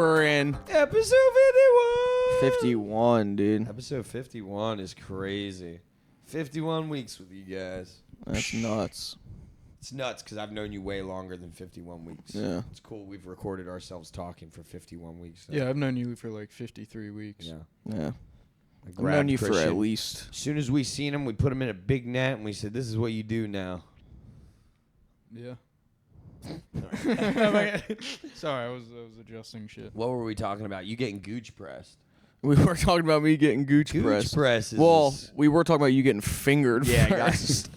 We're in Episode 51. 51, dude. Episode 51 is crazy. 51 weeks with you guys. That's nuts. It's nuts because I've known you way longer than 51 weeks. Yeah. It's cool. We've recorded ourselves talking for 51 weeks. Now. Yeah, I've known you for like 53 weeks. Yeah. Yeah. I I've known you for Christian. at least. As soon as we seen him, we put him in a big net and we said, "This is what you do now." Yeah. Sorry, I was adjusting shit. What were we talking about? You getting gooch pressed? We were talking about me getting gooch pressed. Gooch press is Well, we were talking about you getting fingered. yeah, first.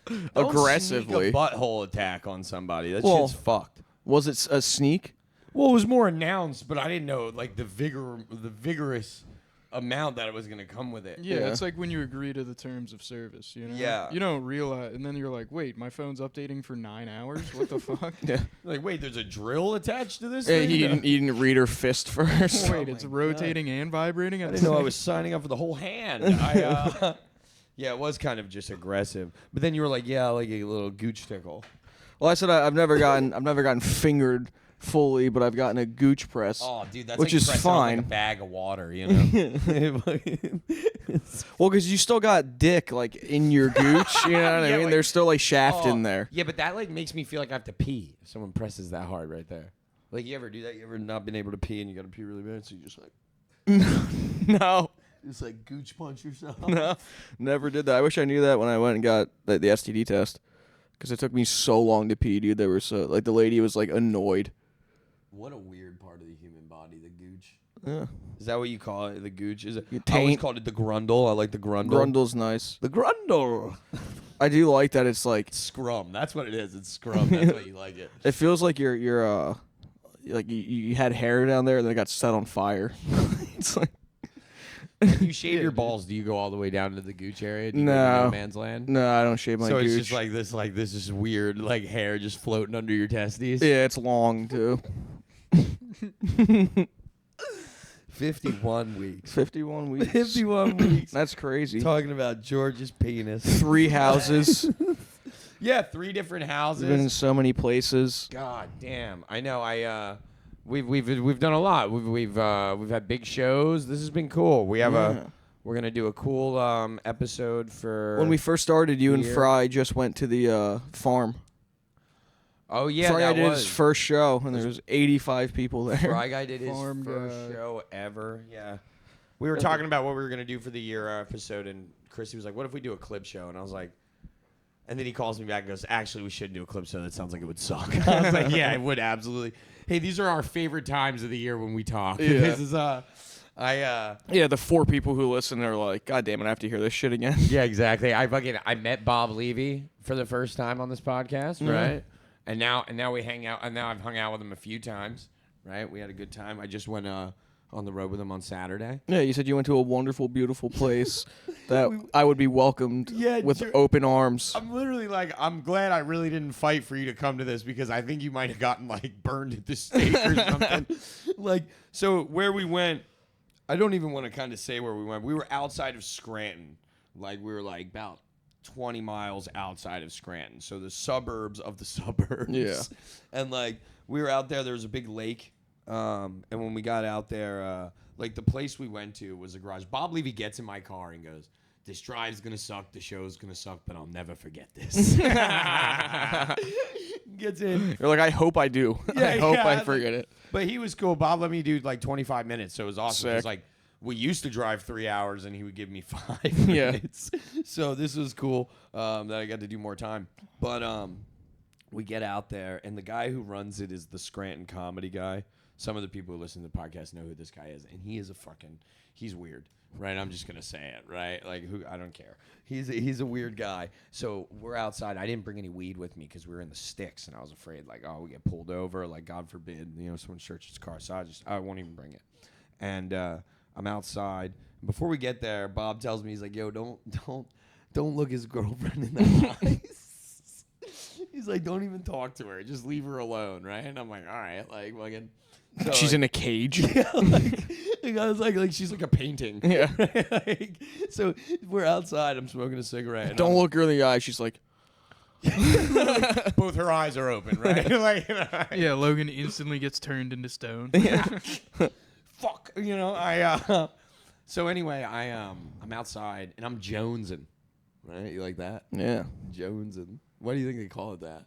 guys. Aggressively. Don't sneak a butthole attack on somebody. That Well- shit's fucked. Was it a sneak? Well, it was more announced, but I didn't know like the vigorous amount that it was going to come with it. Yeah, Yeah. it's like when you agree to the terms of service, you know? Yeah. You don't realize, and then you're like, wait, my phone's updating for 9 hours? What the fuck? Yeah. Like, wait, there's a drill attached to this Yeah, thing? he didn't read her fist first. Wait, it's my rotating and vibrating? I didn't know I was signing up for the whole hand. Yeah, it was kind of just aggressive. But then you were like, yeah, like a little gooch tickle. Well, I said I've never gotten fingered fully, but I've gotten a gooch press. Oh, dude, that's Which like is pressing on, fine. like a bag of water, you know? Well, because you still got dick like in your gooch. You know what I Yeah, mean? like- There's still like shaft Oh, in there. Yeah, but that like makes me feel like I have to pee if someone presses that hard right there. Like, you ever do that? You ever not been able to pee and you got to pee really bad, so you just like... No. Just like gooch punch yourself? No, never did that. I wish I knew that when I went and got the STD test, because it took me so long to pee, dude. They were so like the lady was like annoyed. What a weird part of the human body, the gooch. Yeah, Is that what you call it, the gooch? Is it? You I always taint- called it the grundle. I like the grundle. Grundle's nice. The grundle. I do like that. It's like Scrum. That's what it is. It's scrum. That's why you like it. it feels like you're like you had hair down there and then it got set on fire. It's like When you shave your balls, do you go all the way down to the gooch area? Do you go to No. no man's land? no, I don't shave my So gooch. it's just like this is weird, like hair just floating under your testes. Yeah, it's long too. 51 weeks. 51 weeks. 51 weeks. That's crazy. Talking about George's penis. 3 houses. Yeah, 3 different We've houses. been in so many places. God damn! I know. We've done a lot. We've had big shows. This has been cool. We have Yeah. we're gonna do a cool episode for When we first started, you and Here. Fry just went to the farm. Oh yeah, Fry Guy that did was his first show, and there was 85 people there. Fry Guy did his Farm first guy. show ever. Yeah, we were talking about what we were gonna do for the year episode, and Chrissy was like, "What if we do a clip show?" And I was like. And then he calls me back and goes, "Actually, we should do a clip show. That sounds like it would suck." I was like, "Yeah, it would absolutely." Hey, these are our favorite times of the year when we talk. Yeah. This is Yeah, the 4 people who listen are like, God damn it, I have to hear this shit again. Yeah, exactly. I met Bob Levy for the first time on this podcast, right? And now we hang out, and now I've hung out with him a few times, right? We had a good time. I just went on the road with him on Saturday. Yeah, you said you went to a wonderful, beautiful place that I would be welcomed Yeah, with dude. open arms. I'm literally like, I'm glad I really didn't fight for you to come to this because I think you might have gotten like burned at the stake or something. Like, so where we went, I don't even want to kind of say where we went. We were outside of Scranton. Like, we were like about 20 miles outside of Scranton. So the suburbs of the suburbs. Yeah. And like, we were out there. There was a big lake. And when we got out there, like the place we went to was a garage. Bob Levy gets in my car and goes, "This drive's gonna suck, the show's gonna suck, but I'll never forget this." Gets in. You're like, I hope I do. Yeah, I hope yeah, I forget it. But he was cool. Bob let me do like 25 minutes, so it was awesome. It was Sick. like we used to drive 3 hours, and he would give me 5 Yeah. minutes. So this was cool that I got to do more time. But we get out there, and the guy who runs it is the Scranton comedy guy. Some of the people who listen to the podcast know who this guy is, and he is he's weird, right? I'm just gonna say it, right? Like, I don't care. He's a weird guy. So we're outside. I didn't bring any weed with me because we were in the sticks, and I was afraid, like, oh, we get pulled over, like, God forbid, someone searches his car. So I won't even bring it. And I'm outside. Before we get there, Bob tells me, he's like, "Yo, don't look his girlfriend in the eyes." He's like, "Don't even talk to her. Just leave her alone," right? And I'm like, "All right, like, fucking." So, She's like, in a cage. yeah, like I was like she's like a painting. Yeah. Like, so we're outside. I'm smoking a cigarette. and Don't I'm- look her in the eye. She's like, Both her eyes are open, right? Like, you know, Yeah, Logan instantly gets turned into stone. fuck, you know. So anyway, I'm outside and I'm jonesing, right? You like that? Yeah. Jonesing. Why do you think they call it that?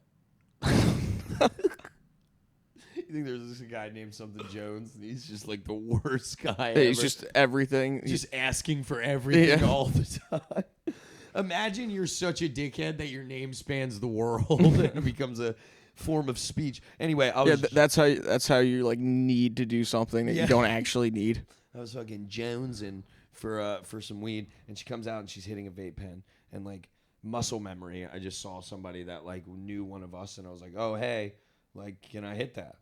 You think there's this guy named something Jones, and he's just like the worst guy ever. He's just everything. Just asking for everything Yeah. all the time. Imagine you're such a dickhead that your name spans the world and it becomes a form of speech. Anyway, I Yeah, was that's how you like need to do something that Yeah. you don't actually need. I was fucking jonesing for some weed, and she comes out and she's hitting a vape pen, and like muscle memory, I just saw somebody that like knew one of us, and I was like, oh hey, like can I hit that?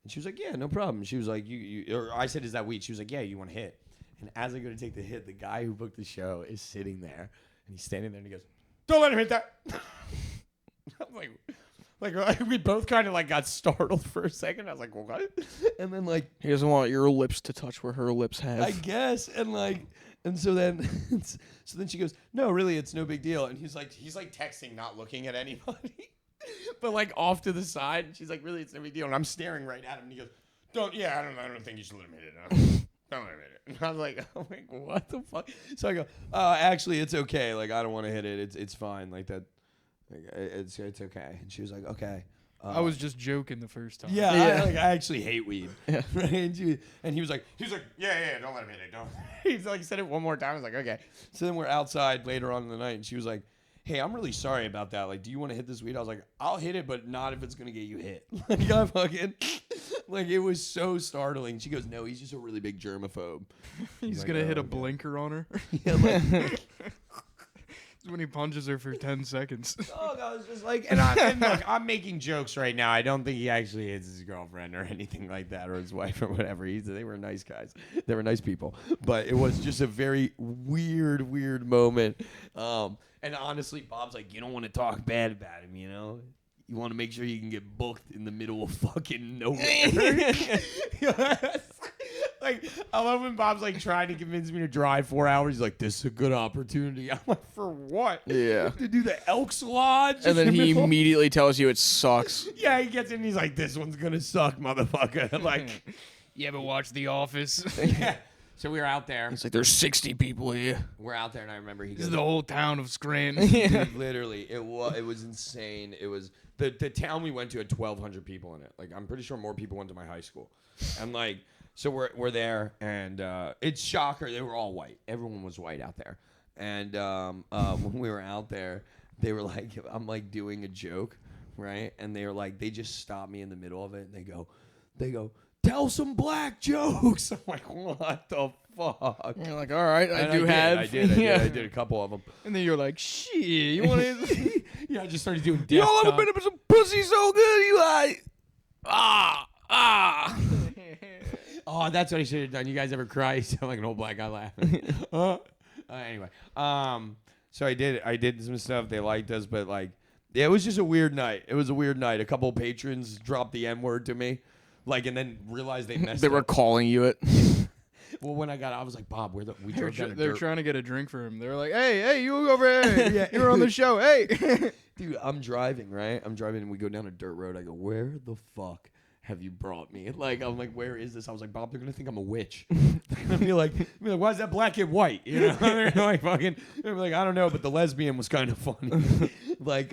And she was like, yeah, no problem. She was like, or I said, is that weed? She was like, yeah, you want to hit? And as I go to take the hit, the guy who booked the show is sitting there, and he's standing there, and he goes, don't let him hit that. I'm like we both kind of like got startled for a second. I was like, what? And then like, He doesn't want your lips to touch where her lips have. I guess, and like, and so then, so then she goes, no, really, it's no big deal. And he's like texting, not looking at anybody. But like off to the side, and she's like, "Really, it's no big deal." And I'm staring right at him, and he goes, I don't think you should let him hit it. Don't let him hit it." And I was like, what the fuck? So I go, actually, it's okay. Like, I don't want to hit it. It's fine. Like that. Like, it's okay. And she was like, okay. I was just joking the first time. Yeah, Yeah. I actually hate weed. Yeah. Right? And he was like, yeah, don't let him hit it. Don't. He's like, said it one more time. I was like, okay. So then we're outside later on in the night, and she was like, hey, I'm really sorry about that. Like, do you want to hit this weed? I was like, I'll hit it, but not if it's going to get you hit. Like, I fucking, like, it was so startling. She goes, no, he's just a really big germaphobe. He's like, gonna oh, hit a okay. blinker on her. Yeah, like, It's when he punches her for 10 seconds. oh, I was just like, and look, I'm making jokes right now. I don't think he actually hits his girlfriend or anything like that, or his wife or whatever. They were nice guys. They were nice people. But it was just a very weird moment. And honestly, Bob's like, you don't want to talk bad about him, you know? You want to make sure you can get booked in the middle of fucking nowhere. Like, I love when Bob's like trying to convince me to drive 4 hours. He's like, this is a good opportunity. I'm like, for what? Yeah. To do the Elks Lodge? And then in the he middle? immediately tells you it sucks. Yeah, he gets in and he's like, this one's going to suck, motherfucker. Like, You ever watch The Office? yeah. So we were out there. It's like there's 60 people here. We're out there, and I remember he This is goes, the whole town of Scranton. dude, literally, it was insane. It was the town we went to had 1,200 people in it. Like, I'm pretty sure more people went to my high school. And like, so we're there, and it's shocker. They were all white. Everyone was white out there. And when we were out there, they were like, I'm like doing a joke, right? And they were like, they just stopped me in the middle of it, and they go, tell some black jokes. I'm like, what the fuck? You're like, all right, And I I did Yeah. a couple of them. And then you're like, shit, you want to... Yeah, I just started doing death Y'all ever time. been up some pussy so good? You like, Oh, that's what I should have done. You guys ever cry? You sound like an old black guy laughing. Anyway, so I did some stuff. They liked us, but like, yeah, it was just a weird night. It was a weird night. A couple patrons dropped the N word to me, like, and then realized they messed they were up. calling you it. Well, when I got out, I was like, Bob, we drove down a They're dirt. trying to get a drink for him. They're like, hey, you over here. Yeah. You were on the show. Hey. Dude, I'm driving, right? I'm driving, and we go down a dirt road. I go, where the fuck have you brought me? Like, I'm like, where is this? I was like, Bob, they're gonna think I'm a witch. They're gonna be like, why is that black kid white? You know, they're like fucking. They're like, I don't know, but the lesbian was kind of funny. Like,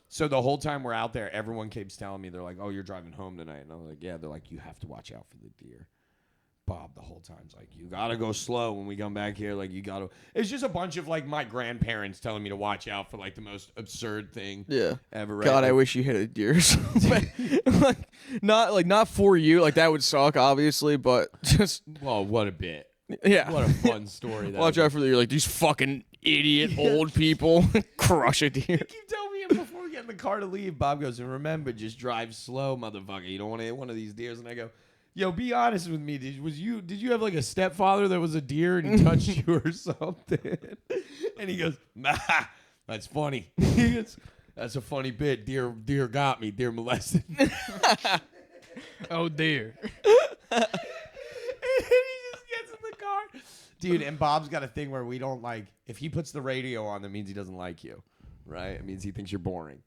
so the whole time we're out there, everyone keeps telling me, they're like, oh, you're driving home tonight, and I'm like, yeah. They're like, you have to watch out for the deer. Bob the whole time's like, you gotta go slow when we come back here. Like, you gotta. It's just a bunch of like my grandparents telling me to watch out for like the most absurd thing Yeah. ever. Right? God, I Like, wish you hit a deer. So bad. not for you. Like that would suck, obviously, but just well, what a bit. yeah. What a fun story. That Watch was. out for the. You're like these fucking idiot old people crush a deer. You keep telling me before we get in the car to leave. Bob goes, and remember, just drive slow, motherfucker. You don't want to hit one of these deers. And I go, yo, be honest with me. Did you have like a stepfather that was a deer and he touched you or something? And he goes, nah, that's funny. He goes, that's a funny bit. Deer got me. Deer molested. Oh, dear. And he just gets in the car. Dude, and Bob's got a thing where we don't like, if he puts the radio on, that means he doesn't like you, right? It means he thinks you're boring.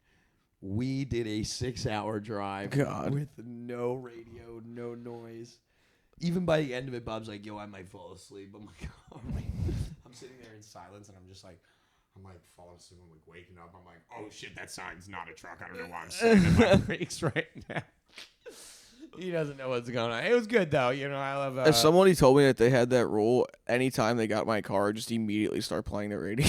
We did a 6-hour drive God. with no radio, no noise. Even by the end of it, Bob's like, yo, I might fall asleep. I'm like, all right. I'm sitting there in silence, and I'm just like, falling asleep. I'm like waking up. I'm like, oh shit, that sign's not a truck. I don't know why I'm slamming my brakes right now. He doesn't know what's going on. It was good though. You know, I love. As somebody told me that they had that rule, anytime they got my car, just immediately start playing the radio.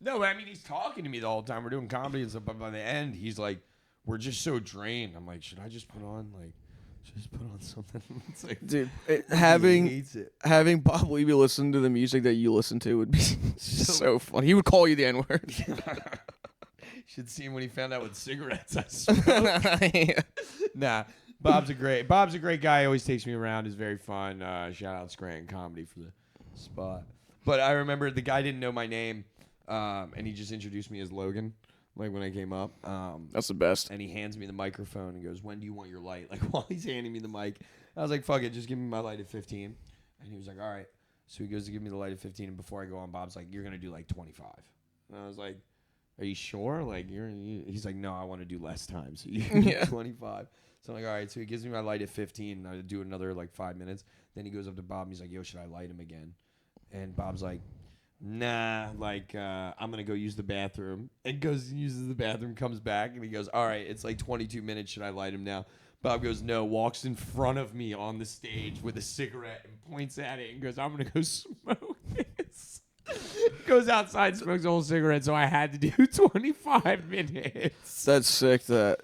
No, but I mean, he's talking to me the whole time. We're doing comedy and stuff, but by the end, he's like, we're just so drained. I'm like, should I just put on something? It's like, Dude, he having hates it. Bob Levy listen to the music that you listen to would be so fun. He would call you the N-word. Should see him when he found out what cigarettes I smoked. Nah, Bob's a great guy. He always takes me around. He's very fun. Shout out Scranton Comedy for the spot. But I remember the guy didn't know my name, and he just introduced me as Logan, like when I came up. That's the best. And he hands me the microphone and goes, "When do you want your light?" Like while he's handing me the mic, I was like, "Fuck it, just give me my light at 15." And he was like, "All right." So he goes to give me the light at 15, and before I go on, Bob's like, "You're gonna do like 25." And I was like, "Are you sure?" Like he's like, "No, I want to do less time, so you can do 25." So I'm like, "All right." So he gives me my light at 15, and I do another like 5 minutes. Then he goes up to Bob, and he's like, "Yo, should I light him again?" And Bob's like, "Nah, like I'm gonna go use the bathroom." And goes and uses the bathroom, comes back, and he goes, "All right, it's like 22 minutes. Should I light him now?" Bob goes, "No." Walks in front of me on the stage with a cigarette and points at it and goes, "I'm gonna go smoke this." Goes outside, smokes a whole cigarette. So I had to do 25 minutes. That's sick that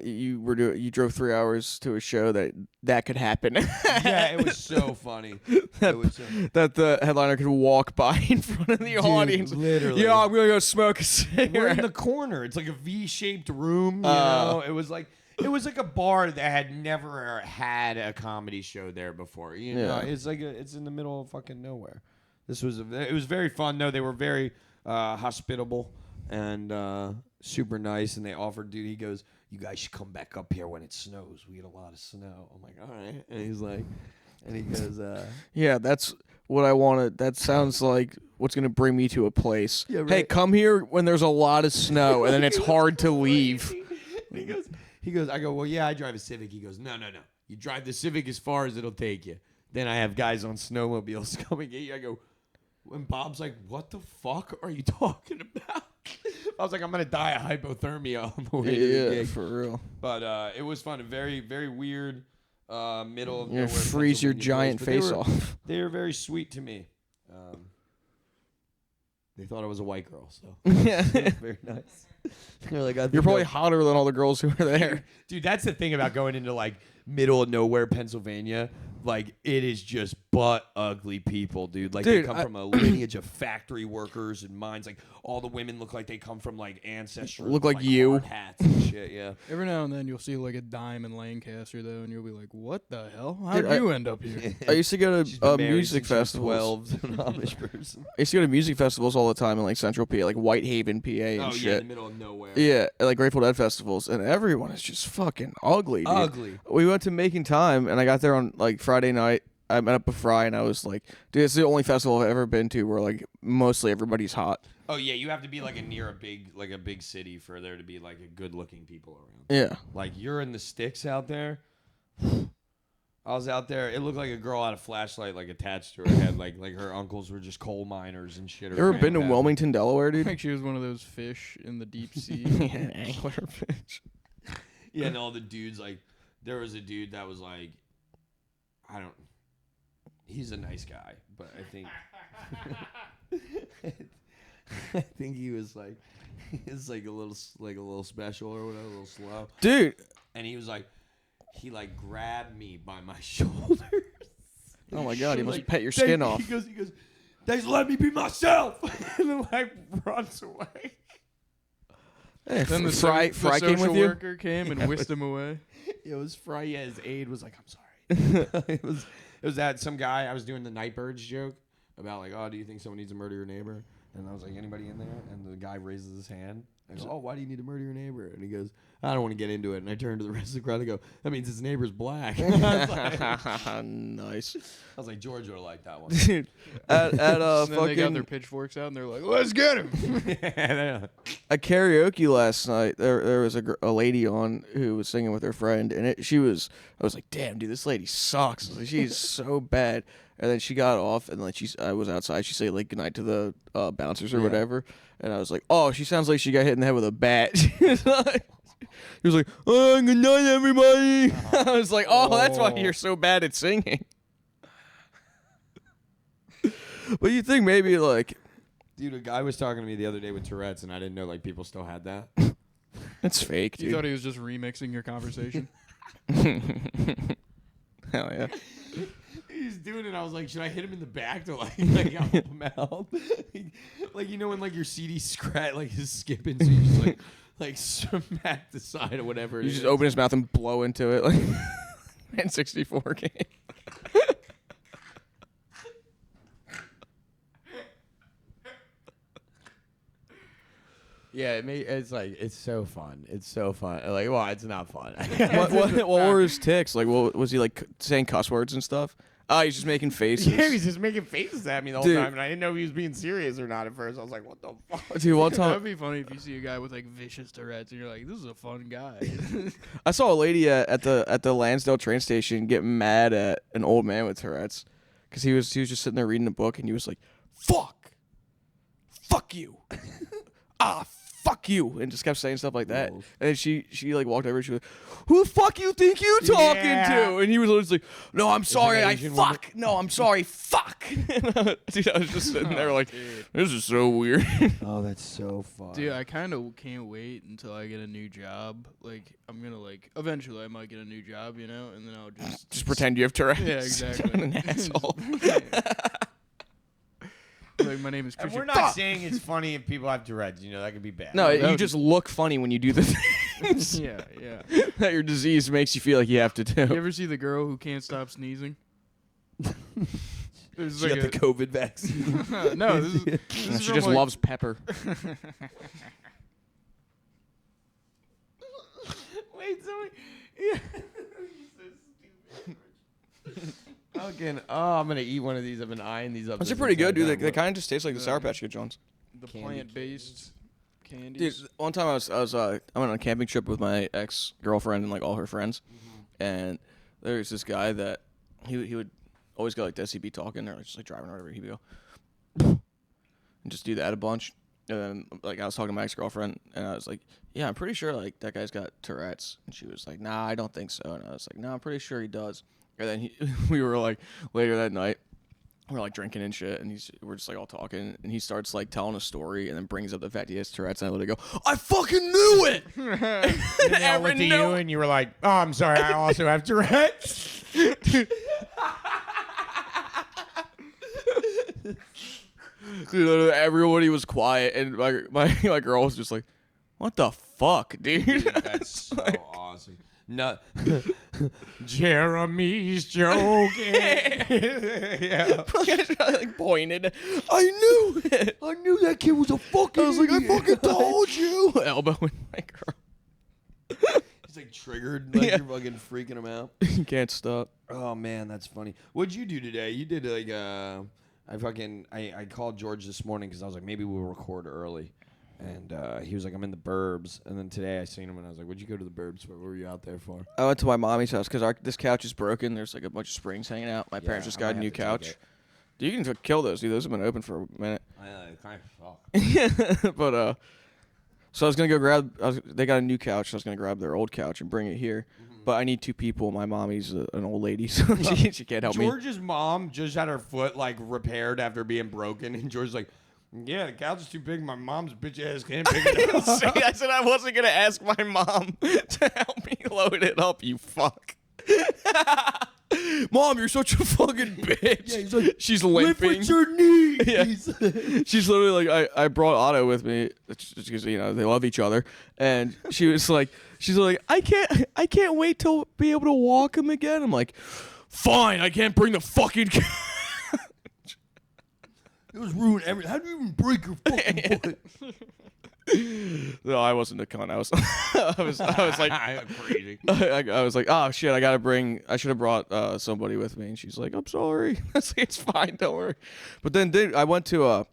you drove 3 hours to a show that could happen. Yeah, it was so funny. That the headliner could walk by in front of the audience. Literally. Yeah, I'm gonna go smoke a We're in cigarette. the corner. It's like a V-shaped room. You know, it was like a bar that had never had a comedy show there before. You know, Yeah. it's in the middle of fucking nowhere. It was very fun. No, they were very hospitable and super nice. And they offered, dude. He goes, "You guys should come back up here when it snows. We get a lot of snow." I'm like, "All right." And he's like, and he goes, Yeah, that's what I wanted. That sounds like what's gonna bring me to a place. Yeah, right. Hey, come here when there's a lot of snow, and then it's hard to leave. And he goes, I go, "Well, yeah, I drive a Civic." He goes, No. You drive the Civic as far as it'll take you. Then I have guys on snowmobiles coming at you. I go, and Bob's like, "What the fuck are you talking about?" I was like, "I'm going to die of hypothermia on the way to the Yeah, gig." for real. But it was fun. A very, very weird middle of You're nowhere gonna freeze your Pennsylvania giant place, face but off. They were very sweet to me. They thought I was a white girl, so Yeah. it was very nice. They're like, You're probably hotter than all the girls who were there. Dude, that's the thing about going into like middle of nowhere Pennsylvania. Like it is just butt ugly people, dude. Like Dude, they come from a lineage of factory workers and mines. Like all the women look like they come from like ancestry. Look with, like you. hard hats and shit. Yeah. Every now and then you'll see like a dime in Lancaster though, and you'll be like, "What the hell? How Dude, did you end up here?" I used to go She's to been married music since she was festivals. 12, an Amish person. I used to go to music festivals all the time in like Central PA, like Whitehaven, PA, and Oh yeah, in shit. the middle of nowhere. Yeah, like Grateful Dead festivals, and everyone is just fucking ugly, dude. Ugly. We went to Making Time, and I got there on like Friday night. I met up with Fry, and I was like, dude, it's the only festival I've ever been to where like mostly everybody's hot. Oh yeah, you have to be like near a big city for there to be like a good looking people around. Yeah. Like you're in the sticks out there. I was out there. It looked like a girl had a flashlight like attached to her head. Like her uncles were just coal miners and shit. You ever been to Wilmington, Delaware, I dude? think she was one of those fish in the deep sea. An anglerfish. Yeah, and all the dudes like there was a dude that was like, he's a nice guy, but I think I think he was like a little special or whatever, a little slow. Dude. And he was like, he like grabbed me by my shoulders. Oh my god, he must Like, pet your skin off. He goes, "Thanks for letting me be myself," and then like runs away. Hey, Then the Fry social came with you? worker came and whisked him away. It was Fry. Yeah, his aide was like, "I'm sorry." it was that some guy. I was doing the Nightbirds joke about like, "Oh, do you think someone needs to murder your neighbor?" And I was like, "Anybody in there?" And the guy raises his hand. I go, "Oh, why do you need to murder your neighbor?" And he goes, I don't want to get into it. And I turn to the rest of the crowd and go, that means his neighbor's black. I was like, Nice. I was like, George would have liked that one. Dude, at And then they got fucking their pitchforks out and they're like, let's get him. at karaoke last night, there was a lady on who was singing with her friend, and I was like, damn, dude, this lady sucks. Like, she's so bad. And then she got off, and like I was outside. She said like goodnight to the bouncers or whatever, and I was like, oh, she sounds like she got hit in the head with a bat. He was like, oh, good night, everybody. I was like, oh, that's why you're so bad at singing. But you think maybe like Dude, a guy was talking to me the other day with Tourette's, and I didn't know like people still had that. it's fake, You dude. thought he was just remixing your conversation? Hell yeah. He's doing it. I was like, should I hit him in the back to like help him out? Like, you know when like your CD scratch like is skipping, so you just like smack the side or whatever. You just open his mouth and blow into it like N64 game. Yeah, it's so fun. It's so fun. Like, well, it's not fun. what were his ticks? Like, what was he like saying cuss words and stuff? Oh, he's just making faces. Yeah, he's just making faces at me the whole Dude. time, and I didn't know if he was being serious or not at first. I was like, what the fuck? Dude, one That time would be funny if you see a guy with like vicious Tourette's and you're like, this is a fun guy. I saw a lady at the Lansdale train station get mad at an old man with Tourette's because he was just sitting there reading a book and he was like, fuck you, fuck you, and just kept saying stuff like that. Gross. And then she like walked over and she was like, who the fuck you think you talking Yeah. to? And he was always like, no, I'm sorry, I Asian fuck. No, I'm sorry, fuck. Dude, I was just sitting there like, this is so weird. Oh, that's so fun. Dude, I kind of can't wait until I get a new job. Like, I'm gonna like eventually I might get a new job, you know, and then I'll just pretend you have Tourette's. Yeah, exactly. An asshole. Like, my name is And Christian. we're not saying it's funny if people have Tourette's. You know, that could be bad. No, that you would just look funny when you do the things Yeah, yeah. that your disease makes you feel like you have to You do. ever see the girl who can't stop sneezing? There's She like got the COVID vaccine. no, this is She from, just like- loves pepper. Wait, so yeah. Again, I'm gonna eat one of these. I've been eyeing these up. Those are since pretty I sat good, dude. down, They but- kind of just taste like the Sour Patch Kid Jones. the Candy plant-based Dude, candies. one time I went on a camping trip with my ex girlfriend and like all her friends, and there was this guy that he would always go like this. He'd be talking or just like driving or whatever. He'd go and just do that a bunch. And then like I was talking to my ex girlfriend and I was like, yeah, I'm pretty sure like that guy's got Tourette's. And she was like, nah, I don't think so. And I was like, no, I'm pretty sure he does. And then we were like later that night. We're like drinking and shit, and we're just like all talking, and he starts like telling a story, and then brings up the fact he has Tourette's, and I literally go, "I fucking knew it!" And they all looked at you, and you were like, "Oh, I'm sorry, I also have Tourette's." Dude, everybody was quiet, and my girl was just like, "What the fuck, dude?" That's so awesome. No, Jeremy's joking. Yeah. I like pointed. I knew it. I knew that kid was a fucking. I was like, "I fucking told you." Elbowing my girl. He's like triggered, like Yeah. you're fucking freaking him out. You can't stop. Oh man, that's funny. What'd you do today? You did like I called George this morning because I was like maybe we'll record early, and he was like I'm in the burbs, and then today I seen him and I was like, what'd you go to the burbs? What were you out there for? I went to my mommy's house because this couch is broken. There's like a bunch of springs hanging out. My parents Yeah, just I got a might new have to take couch. it. Dude, you can kill those, dude. Those have been open for a minute. I kind of suck. But so I was gonna go they got a new couch. So I was gonna grab their old couch and bring it here. But I need two people. My mommy's an old lady, so she can't help me. George's mom just had her foot like repaired after being broken, and George's like, yeah, the couch is too big. My mom's bitch ass can't pick it up. I said I wasn't gonna ask my mom to help me load it up. You fuck. Mom, you're such a fucking bitch. Yeah, he's like, she's Lift limping. with your knees. Yeah. She's literally like, I brought Otto with me because you know they love each other, and she's like, I can't wait till be able to walk him again. I'm like, fine, I can't bring the fucking. It was ruined everything. How do you even break your fucking foot? No, I wasn't a cunt. I was, I was like, crazy. I was like, oh shit, I should have brought somebody with me. And she's like, I'm sorry. I was like, it's fine, don't worry. But then I went to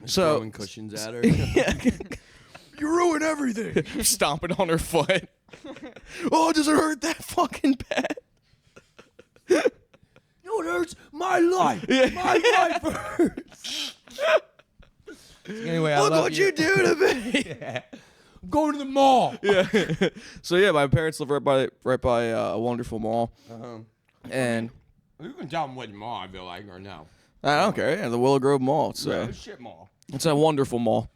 Throwing cushions at her. yeah, You ruin everything. stomping on her foot. Oh, does it hurt that fucking bad? No, it hurts my life. Yeah. My life hurts. Anyway, Look what you do to me. Yeah. I'm going to the mall. Yeah. So yeah, my parents live right by a wonderful mall, Uh-huh. and You can tell them what mall I feel like, or no. I don't care. Yeah, the Willow Grove Mall. It's Shit mall. it's a wonderful mall.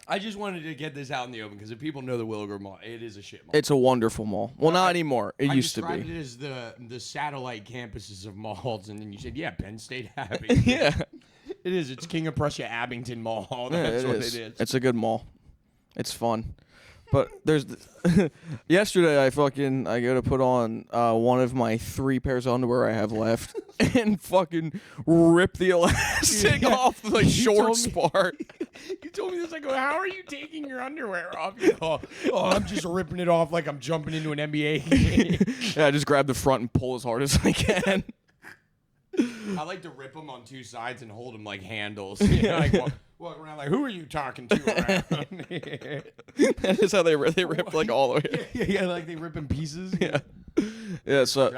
I just wanted to get this out in the open because if people know the Willow Grove Mall, it is a shit mall. It's a wonderful mall. Well, not anymore. It used to described be. it as the satellite campuses of malls, and then you said, yeah, Penn State Abbey. Yeah. It is. It's King of Prussia Abington Mall. Yeah, That's it what is. it is. It's a good mall. It's fun. But there's yesterday I go to put on one of my 3 pairs of underwear I have left and fucking rip the elastic off the shorts part. You told me this. I go, how are you taking your underwear off? You go, oh, I'm just ripping it off like I'm jumping into an NBA game. Yeah, I just grab the front and pull as hard as I can. I like to rip them on 2 sides and hold them like handles. You know, like walk around like, who are you talking to around here? That is how they rip like all the way. Yeah, like they rip in pieces. Yeah. Yeah, so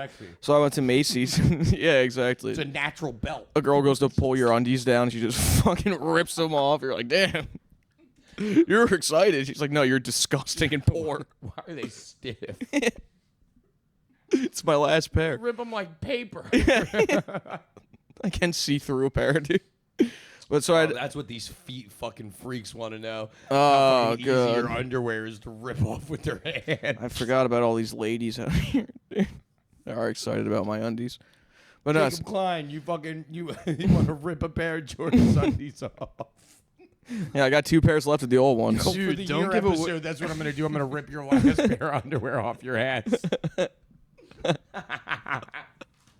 I went to Macy's. Yeah, exactly. It's a natural belt. A girl goes to pull your undies down, she just fucking rips them off. You're like, damn. You're excited. She's like, no, you're disgusting and poor. Why are they stiff? It's my last pair. Rip them like paper. I can see through a pair, dude. But so That's what these feet fucking freaks want to know. Oh, How fucking easy good. your underwear is to rip off with their hand. I forgot about all these ladies out here. Dude. They are excited about my undies. But no, Jacob Klein, you fucking you want to rip a pair of Jordan's undies off. yeah, I got 2 pairs left of the old ones. For Dude, the don't year give episode, that's what I'm gonna do. I'm gonna rip your last pair of underwear off your ass.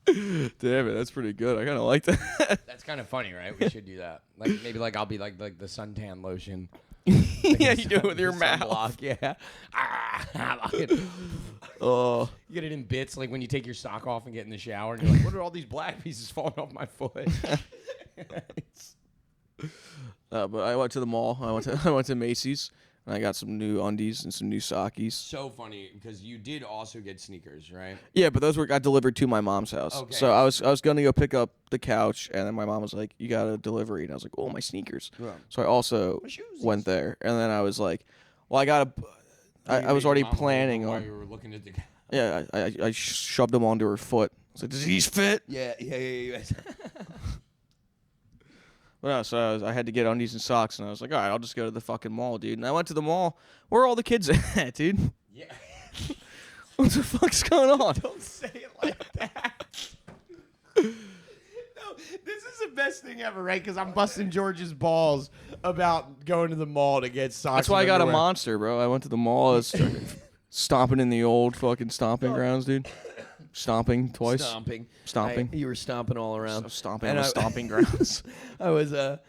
Damn it, that's pretty good. I kind of like that. That's kind of funny, right? We should do that. Like maybe like I'll be like the suntan lotion. Yeah, you do it with your mouth. Sunblock, yeah. Oh, You get it in bits, like when you take your sock off and get in the shower, and you're like, "What are all these black pieces falling off my foot?" but I went to the mall. I went to Macy's, and I got some new undies and some new sockies. So funny because you did also get sneakers, right? Yeah, but those got delivered to my mom's house. Okay. So I was gonna go pick up the couch, and then my mom was like, "You got a delivery," and I was like, "Oh, my sneakers." Yeah. So I also My shoesies. went there, and then I was like, "Well, I was already planning while on." you were looking at the. Yeah, I shoved them onto her foot. I was like, "Does these fit?" Yeah. Well, so I had to get undies and socks, and I was like, "All right, I'll just go to the fucking mall, dude." And I went to the mall. Where are all the kids at, dude? Yeah. What the fuck's going on? Don't say it like that. No, this is the best thing ever, right? Because I'm busting George's balls about going to the mall to get socks. That's why I and got a underwear. monster, bro. I went to the mall. I was stomping in the old fucking stomping grounds, dude. Stomping twice. Stomping. You were stomping all around. So stomping And on the stomping grounds. I was I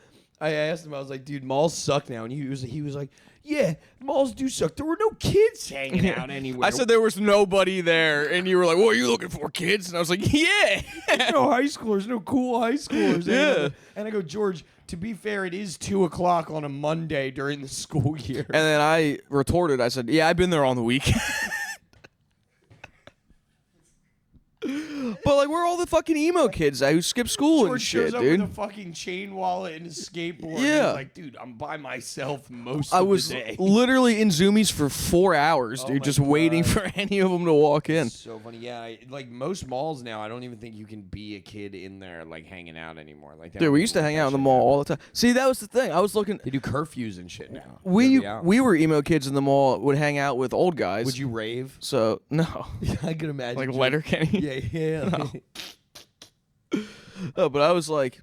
asked him, I was like, dude, malls suck now. And he was like, yeah, malls do suck. There were no kids hanging out anywhere. I said there was nobody there, and you were like, "What are you looking for, kids?" And I was like, "Yeah." no high schoolers, no cool high schoolers. Yeah. And I go, George, to be fair, it is 2:00 on a Monday during the school year. And then I retorted. I said, "Yeah, I've been there on the weekend." But like, where are all the fucking emo kids who skip school and George shit, shows up dude? with a fucking chain wallet and a skateboard. And Yeah. he's like, dude, I'm by myself most I of was the day. literally in Zoomies for 4 hours, Oh dude, my just waiting God. for any of them to walk in. So funny, yeah. Like most malls now, I don't even think you can be a kid in there, like hanging out anymore. Like, they Dude, don't we even used to let hang that out in the shit mall happen. all the time. See, that was the thing. I was looking. They do curfews and shit now. We Gotta be out. were emo kids in the mall. Would hang out with old guys. Would you rave? So no, I could imagine. like George. Letterkenny. Yeah. Oh, but I was like,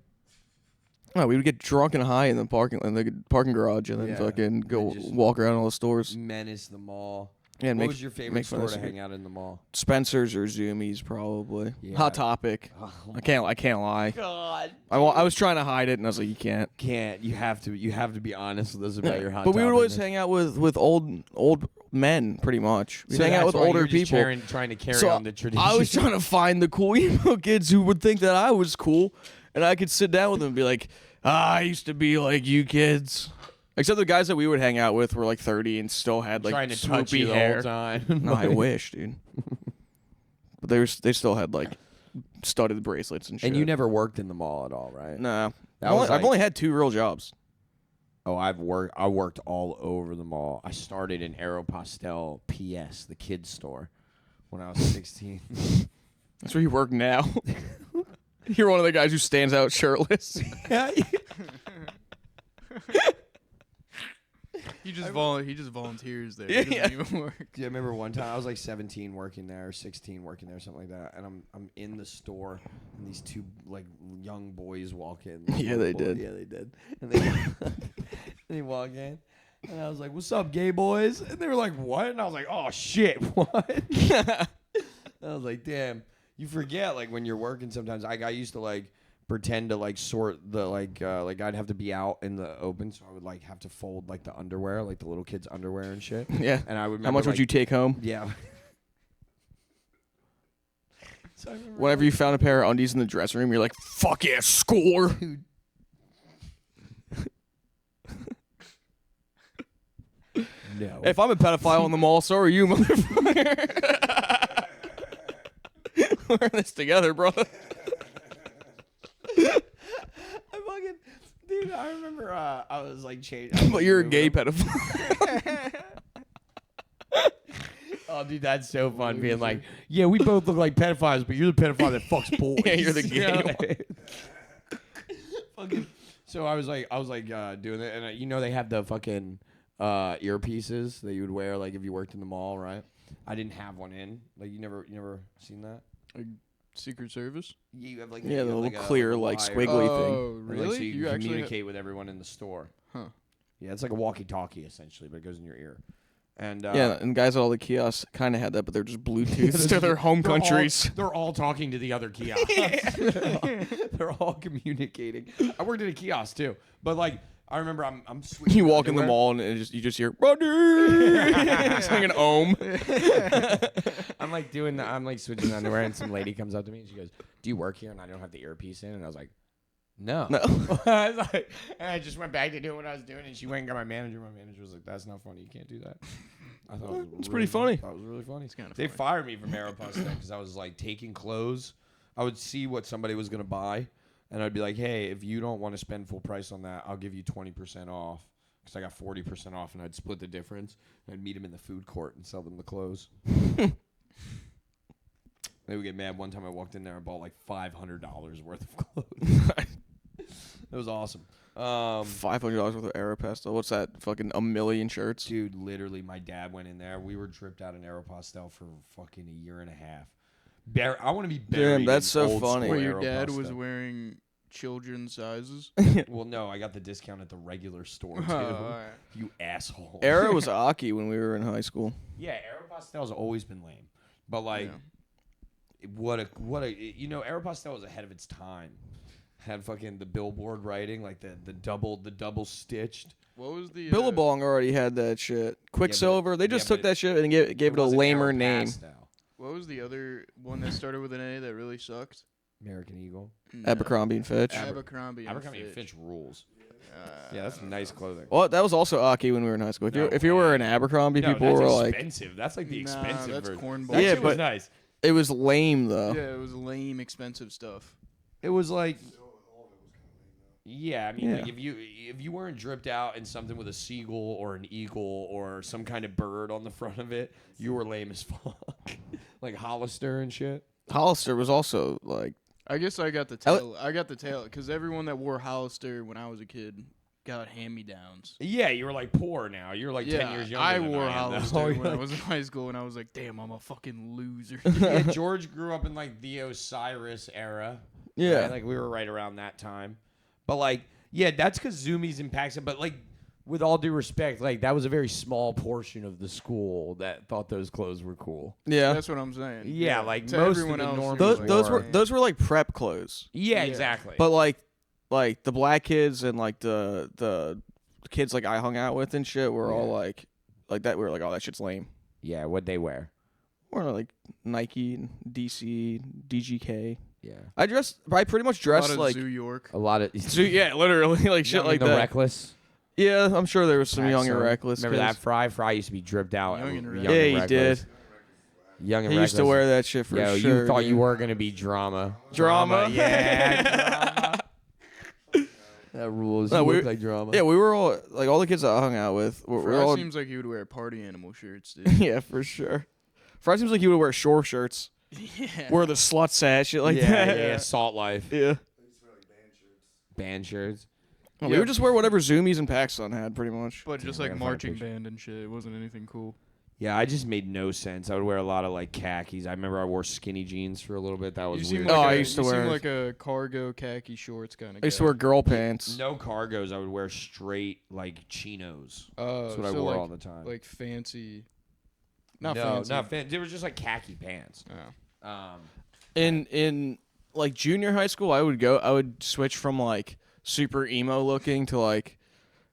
oh, we would get drunk and high in the parking garage, and then Yeah. fucking go And just- walk around all the stores. Menace the mall. Yeah, What make, was your favorite make fun store of to us. hang out in the mall? Spencer's or Zoomies probably. Yeah. Hot Topic. Oh I can't lie. God. I was trying to hide it, and I was like, you can't. Can't. You have to be honest with us about your hot But we would topic, always man. hang out with old men, pretty much. We So hang out that's with why you older were just people. trying to carry So on the tradition. I was trying to find the cool emo kids who would think that I was cool, and I could sit down with them and be like, I used to be like you kids. Except the guys that we would hang out with were like 30 and still had like trying to touch swoopy you the hair. whole time. No, I wish, dude. But they still had like studded bracelets and shit. And you never worked in the mall at all, right? Nah. That was I've like- only had 2 real jobs. Oh, I worked all over the mall. I started in Aeropostale PS, the kids store, when I was 16. That's where you work now. You're one of the guys who stands out shirtless. Yeah. He just volunteers there. Yeah, He doesn't even work. Yeah, I remember one time I was like 17 working there, 16 working there, something like that, and I'm in the store, and these 2 like young boys walk in. Like, Yeah, they little boy- did. Yeah, they did. And they walk in, and I was like, "What's up, gay boys?" And they were like, "What?" And I was like, "Oh shit, what?" I was like, "Damn, you forget like when you're working sometimes." I used to like pretend to like sort the like I'd have to be out in the open, so I would like have to fold like the underwear, like the little kids' underwear and shit. Yeah. And I would How much would you take home? Yeah. So I remember Whenever you found a pair of undies in the dressing room, you're like, fuck yeah, score. no. If I'm a pedophile in the mall, so are you, motherfucker. We're in this together, brother. I fucking dude, I remember I was like changing. But you're a gay pedophile. Oh, dude, that's so fun being like, yeah, we both look like pedophiles, but you're the pedophile that fucks boys. Yeah, you're the gay one. Fucking. So I was like doing it, and you know they have the fucking earpieces that you would wear like if you worked in the mall, right? I didn't have one in. Like you never seen that? Secret Service? Yeah, you have like Yeah, you the have, little like, a clear, like, wire. squiggly thing. Oh, And, like, really? so you You can actually communicate with everyone in the store. Huh. Yeah, it's like a walkie-talkie essentially, but it goes in your ear. And Yeah, and guys at all the kiosks kind of had that, but they're just Bluetooth to their home countries. They're all talking to the other kiosks. They're all communicating. I worked at a kiosk too, but like I remember I'm switching. You walk in the underwear. mall and you just hear, buddy. It's like an ohm. I'm like switching underwear, and some lady comes up to me and she goes, "Do you work here?" And I don't have the earpiece in, and I was like, "No." No. I was like, and I just went back to doing what I was doing, and she went and got my manager. My manager was like, "That's not funny. You can't do that." I thought it was It's pretty funny. I thought it was really funny. It's kinda They funny. fired me from Aeropostale because I was like taking clothes. I would see what somebody was gonna buy, and I'd be like, "Hey, if you don't want to spend full price on that, I'll give you 20% off." Because I got 40% off, and I'd split the difference. And I'd meet them in the food court and sell them the clothes. They would get mad. One time I walked in there and bought like $500 worth of clothes. It was awesome. $500 worth of Aeropostale. What's that? Fucking a million shirts. Dude, literally, my dad went in there. We were dripped out in Aeropostale for fucking a year and a half. I want to be buried. Damn, that's in so old funny. school Where your dad was Aeropostale. wearing children's sizes? Well, no, I got the discount at the regular store too. Oh, alright. You asshole. Era was Aki when we were in high school. Yeah, Aeropostale's always been lame, but like, Yeah. what a Aeropostale was ahead of its time. Had fucking the billboard writing, like the double stitched. What was the Billabong already had that shit. Quicksilver, they just took that shit and gave it a wasn't lamer name. Aeropostale. What was the other one that started with an A that really sucked? American Eagle. No. Abercrombie and Fitch. Abercrombie. Abercrombie and Fitch rules. Yeah, that's nice clothing. Well, that was also Aki when we were in high school. If you were an Abercrombie, No, people that's were like, expensive. That's like the Nah, expensive that's version. cornball. That Yeah, shit was but- nice. it was lame though. Yeah, it was lame, expensive stuff. It was like, yeah, I mean, Yeah. like if you weren't dripped out in something with a seagull or an eagle or some kind of bird on the front of it, you were lame as fuck. Like Hollister and shit. Hollister was also like, I guess I got the tail. I got the tail because everyone that wore Hollister when I was a kid got hand-me-downs. Yeah, you were like poor now. You're like 10 years younger. I than wore I am now. Hollister when I was in high school, and I was like, "Damn, I'm a fucking loser." Yeah, George grew up in like the Osiris era. yeah. Right? Like we were right around that time. But like, yeah, that's because Zoomies impacts it. But like, with all due respect, like that was a very small portion of the school that thought those clothes were cool. Yeah. That's what I'm saying. Yeah, like To most of everyone the else, normies it Those was those were like, those were like prep clothes. Yeah, Yeah. exactly. But like the black kids and like the kids like I hung out with and shit were all like that. We were like, oh, that shit's lame. yeah, what'd they wear? Or like Nike, DC, DGK. Yeah, I pretty much a lot dressed of like. Zoo York. a lot of So, yeah, literally like shit Young like and the that. Reckless. Yeah, I'm sure there was some Crack young and Son. reckless. Remember that kids. Fry? Fry used to be dripped out. Young and Young Reckless. Yeah, and he Reckless. did. Young and He Reckless. used to wear that shit for Yo, sure. you thought you dude. were gonna be drama. Drama? Yeah. drama. That rules. No, you we- look like drama. Yeah, we were all like all the kids that I hung out with. We were Fry all seems like he would wear party animal shirts, dude. yeah, for sure. Fry seems like he would wear short shirts, yeah. wear the sluts hat, shit like yeah, that. yeah, Salt Life. Yeah. Band shirts. We would just wear whatever Zoomies and PacSun had, pretty much. But just Damn, like I gotta find a marching picture. band and shit. It wasn't anything cool. Yeah, I just made no sense. I would wear a lot of like khakis. I remember I wore skinny jeans for a little bit. That was You seem weird. Oh, like I a, used to you seem wear- like a cargo khaki shorts kind of I used to wear girl pants. No cargos. I would wear straight like chinos. Oh, That's what I so wore like, all the time. like fancy. Not no, fancy. not fancy. They were just like khaki pants. Oh. In like junior high school, I would switch from like super emo looking to like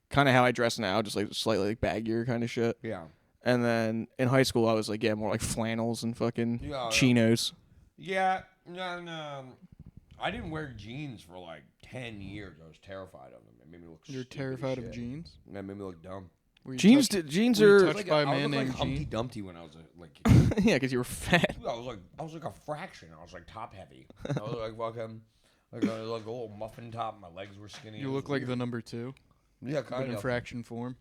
kind of how I dress now, just like slightly like baggier kind of shit. Yeah. And then in high school, I was like, yeah, more like flannels and fucking Yeah, yeah. chinos. Yeah. No. I didn't wear jeans for like 10 years. I was terrified of them. It made me look. You're stupid as terrified of shit. jeans? That made me look dumb. Were you Jeans, touched- jeans were you are touched by a I man was like named Humpty Gene? Dumpty when I was like. yeah, because you were fat. I was like a fraction. I was like top heavy. I was like fucking like a little muffin top. My legs were skinny. You It was look like weird. the number 2, Yeah, but kind in of. fraction form.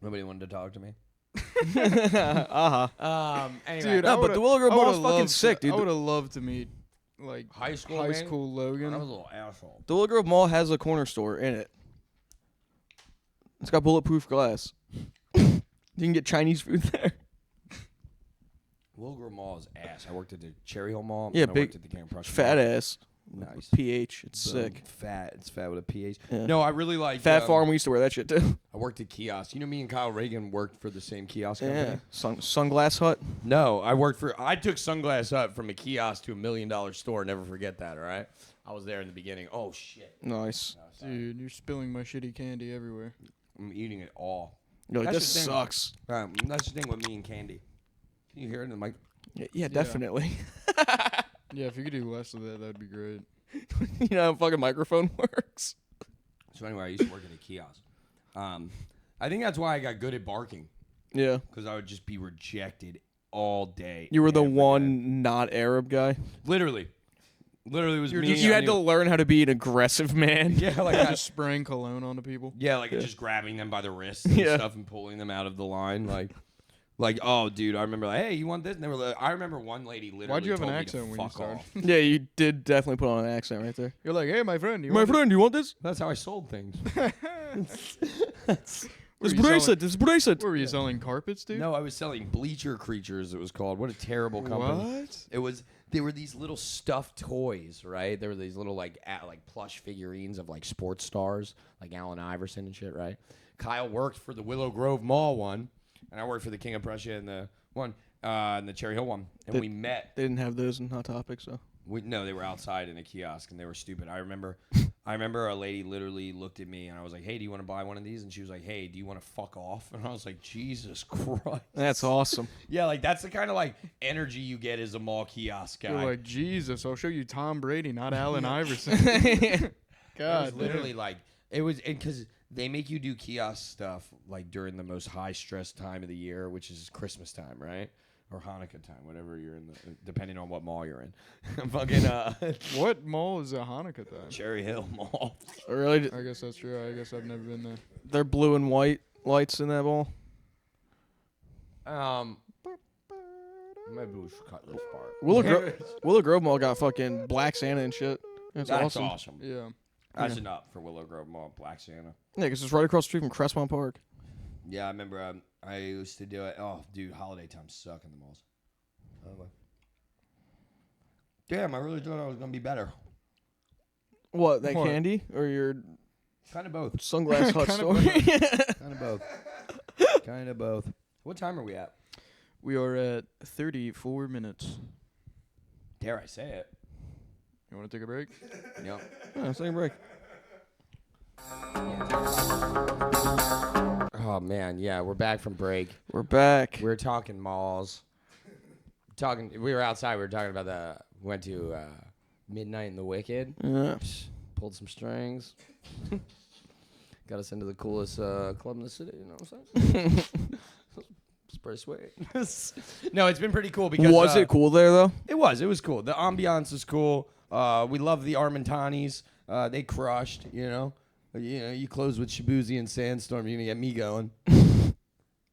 Nobody wanted to talk to me. Dude, Anyway, No, I but would've- the Willow Grove I Mall would've is fucking loved sick, to- dude. I would have loved to meet like high school, high man? school I was Logan. a little asshole. The Willow Grove Mall has a corner store in it. It's got bulletproof glass. You can get Chinese food there. Willow Grove Mall is ass. I worked at the Cherry Hill Mall. Yeah, and I big- worked at the King of Prussia Fat Mall. ass. Nice. PH. It's Boom. sick. Fat. It's fat with a PH. Yeah. No, I really like Fat Farm, we used to wear that shit too. I worked at kiosk. You know, me and Kyle Reagan worked for the same kiosk company. Yeah. Sunglass Hut. No, I took Sunglass Hut from a kiosk to $1 million store. Never forget that. All right. I was there in the beginning. Oh shit. Nice. No, sorry. Dude, you're spilling my shitty candy everywhere. I'm eating it all. You're like, That's this the thing. sucks. That's the thing with me and candy. Can you hear it in the mic? Yeah, definitely. Yeah, if you could do less of that, that'd be great. You know how a fucking microphone works. So anyway, I used to work at a kiosk. I think that's why I got good at barking, Yeah. because I would just be rejected all day. You were the every day. one not Arab guy. Literally it was You're me. just- You I had to knew- learn how to be an aggressive man. yeah, like Just spraying cologne onto people. yeah, like just grabbing them by the wrists and Yeah. stuff and pulling them out of the line, like oh, dude, I remember like, hey, you want this? And they were like, I remember one lady literally Why'd you have an told me accent to when you fuck started? off. Yeah, you did definitely put on an accent right there. You're like, hey, my friend. You My want friend, you want this? That's how I sold things. This you bracelet, this bracelet. What were you selling carpets, dude? No, I was selling Bleacher Creatures. It was called. What a terrible company. What? It was. They were these little stuffed toys, right? There were these little like plush figurines of like sports stars, like Allen Iverson and shit, right? Kyle worked for the Willow Grove Mall one, and I worked for the King of Prussia and the one, and the Cherry Hill one, and we met. They didn't have those in Hot Topics, so. No, they were outside in a kiosk, and they were stupid. I remember a lady literally looked at me, and I was like, "Hey, do you want to buy one of these?" And she was like, "Hey, do you want to fuck off?" And I was like, "Jesus Christ." That's awesome. Yeah, like that's the kind of like energy you get as a mall kiosk guy. You're like, Jesus, I'll show you Tom Brady, not Allen Iverson. it God, was literally like it was because they make you do kiosk stuff like during the most high stress time of the year, which is Christmas time, right? Or Hanukkah time, whatever you're in, depending on what mall you're in. Fucking what mall is a Hanukkah time? Cherry Hill Mall. Really, I guess that's true. I guess I've never been there. they're blue and white lights in that ball. Maybe we should cut this part. Willow Grove Mall got fucking Black Santa and shit. That's awesome. Yeah. That's enough for Willow Grove Mall, Black Santa. Yeah, because it's right across the street from Crestmont Park. Yeah, I remember I used to do it. Oh, dude, holiday times suck in the malls. Damn, I really thought I was going to be better. What, that What? candy? Or your... Kind of both. Sunglass Hut Kinda story. Kind of both. Kind of both. What time are we at? We are at 34 minutes. Dare I say it? You want to take a break? Yep. Yeah, let's take a break. Oh man, yeah, we're back from break. We're back. We were talking malls. We were outside. We were talking about went to Midnight in the Wicked. Yeah. Pulled some strings. Got us into the coolest club in the city. You know what I'm saying? It's pretty sweet. No, it's been pretty cool because Was it cool there though? It was cool. The ambiance was cool. We love the Armantanis. They crushed. You close with Shibuzi and Sandstorm, you're gonna get me going.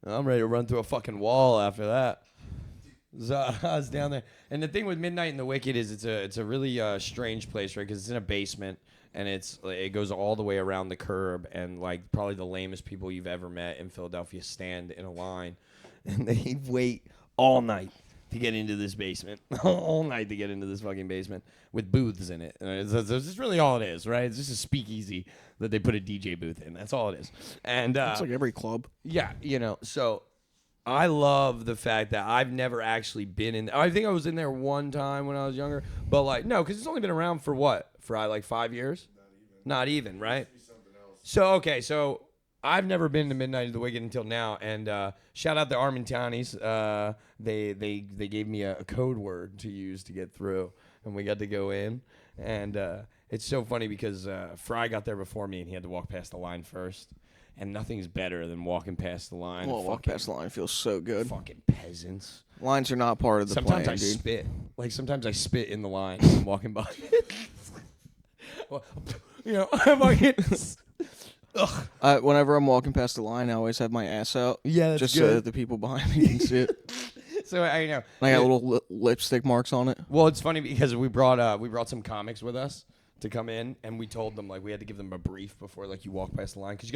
I'm ready to run through a fucking wall after that. So I was down there, and the thing with Midnight in the Wicked is it's a really strange place, right? Because it's in a basement, and it goes all the way around the curb, and like probably the lamest people you've ever met in Philadelphia stand in a line, and they wait all night to get into this basement, all night to get into this fucking basement with booths in it. It's just really all it is, right? It's just a speakeasy that they put a DJ booth in. That's all it is. And It's like every club. yeah, so I love the fact that I've never actually been in. I think I was in there one time when I was younger, but like no, because it's only been around for what? For like 5 years? Not even, right? So I've never been to Midnight of the Wicked until now, and shout out the Armantanis. They gave me a code word to use to get through, and we got to go in, and it's so funny because Fry got there before me, and he had to walk past the line first. And nothing's better than walking past the line. Well, walk past the line feels so good. Fucking peasants. Lines are not part of the Sometimes plan, I dude. spit. Like sometimes I spit in the line as I'm walking by. Well, I'm fucking. Ugh. Whenever I'm walking past the line, I always have my ass out. Yeah, that's just so good. that the people behind me can see it. So I know. I got little lipstick marks on it. Well, it's funny because we brought some comics with us to come in, and we told them like we had to give them a brief before like you walk past the line because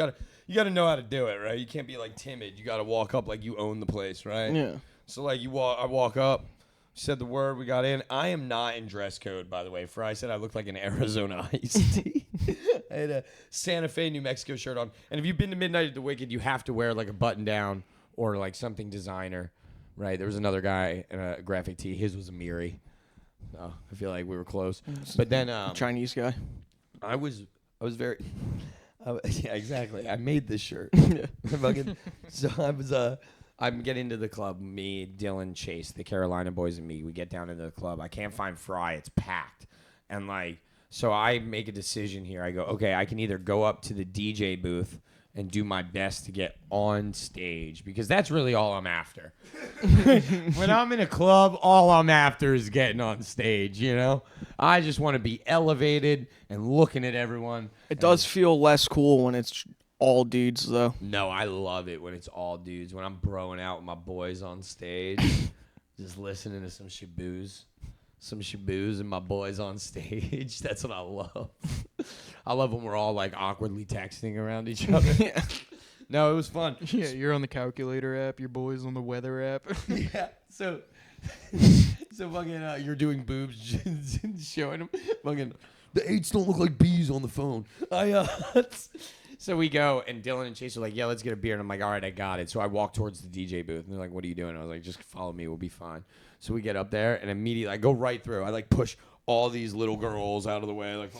you gotta know how to do it, right? You can't be like timid. You gotta walk up like you own the place, right? Yeah. So like I walk up, said the word, we got in. I am not in dress code, by the way. Fry said I looked like an Arizona iced tea. I had a Santa Fe, New Mexico shirt on, and if you've been to Midnight at the Wicked, you have to wear like a button down or like something designer, right? There was another guy in a graphic tee. His was a Miri. Oh, I feel like we were close. But then Chinese guy. I was very yeah, exactly. I made this shirt. So I'm getting to the club, me, Dylan, Chase, the Carolina boys and me. We get down into the club. I can't find Fry. It's packed. And like so I make a decision here. I go, "Okay, I can either go up to the DJ booth and do my best to get on stage because that's really all I'm after. When I'm in a club, all I'm after is getting on stage, I just want to be elevated and looking at everyone. It does feel less cool when it's all dudes, though. No, I love it when it's all dudes. When I'm broing out with my boys on stage, just listening to some shaboos and my boys on stage. That's what I love. I love when we're all like awkwardly texting around each other. Yeah. No, it was fun. Yeah, you're on the calculator app. Your boy's on the weather app. Yeah. So fucking you're doing boobs and showing them. Fucking the 8s don't look like B's on the phone. So we go and Dylan and Chase are like, yeah, let's get a beer. And I'm like, all right, I got it. So I walk towards the DJ booth and they're like, what are you doing? I was like, just follow me. We'll be fine. So we get up there and immediately I go right through. I like push all these little girls out of the way, like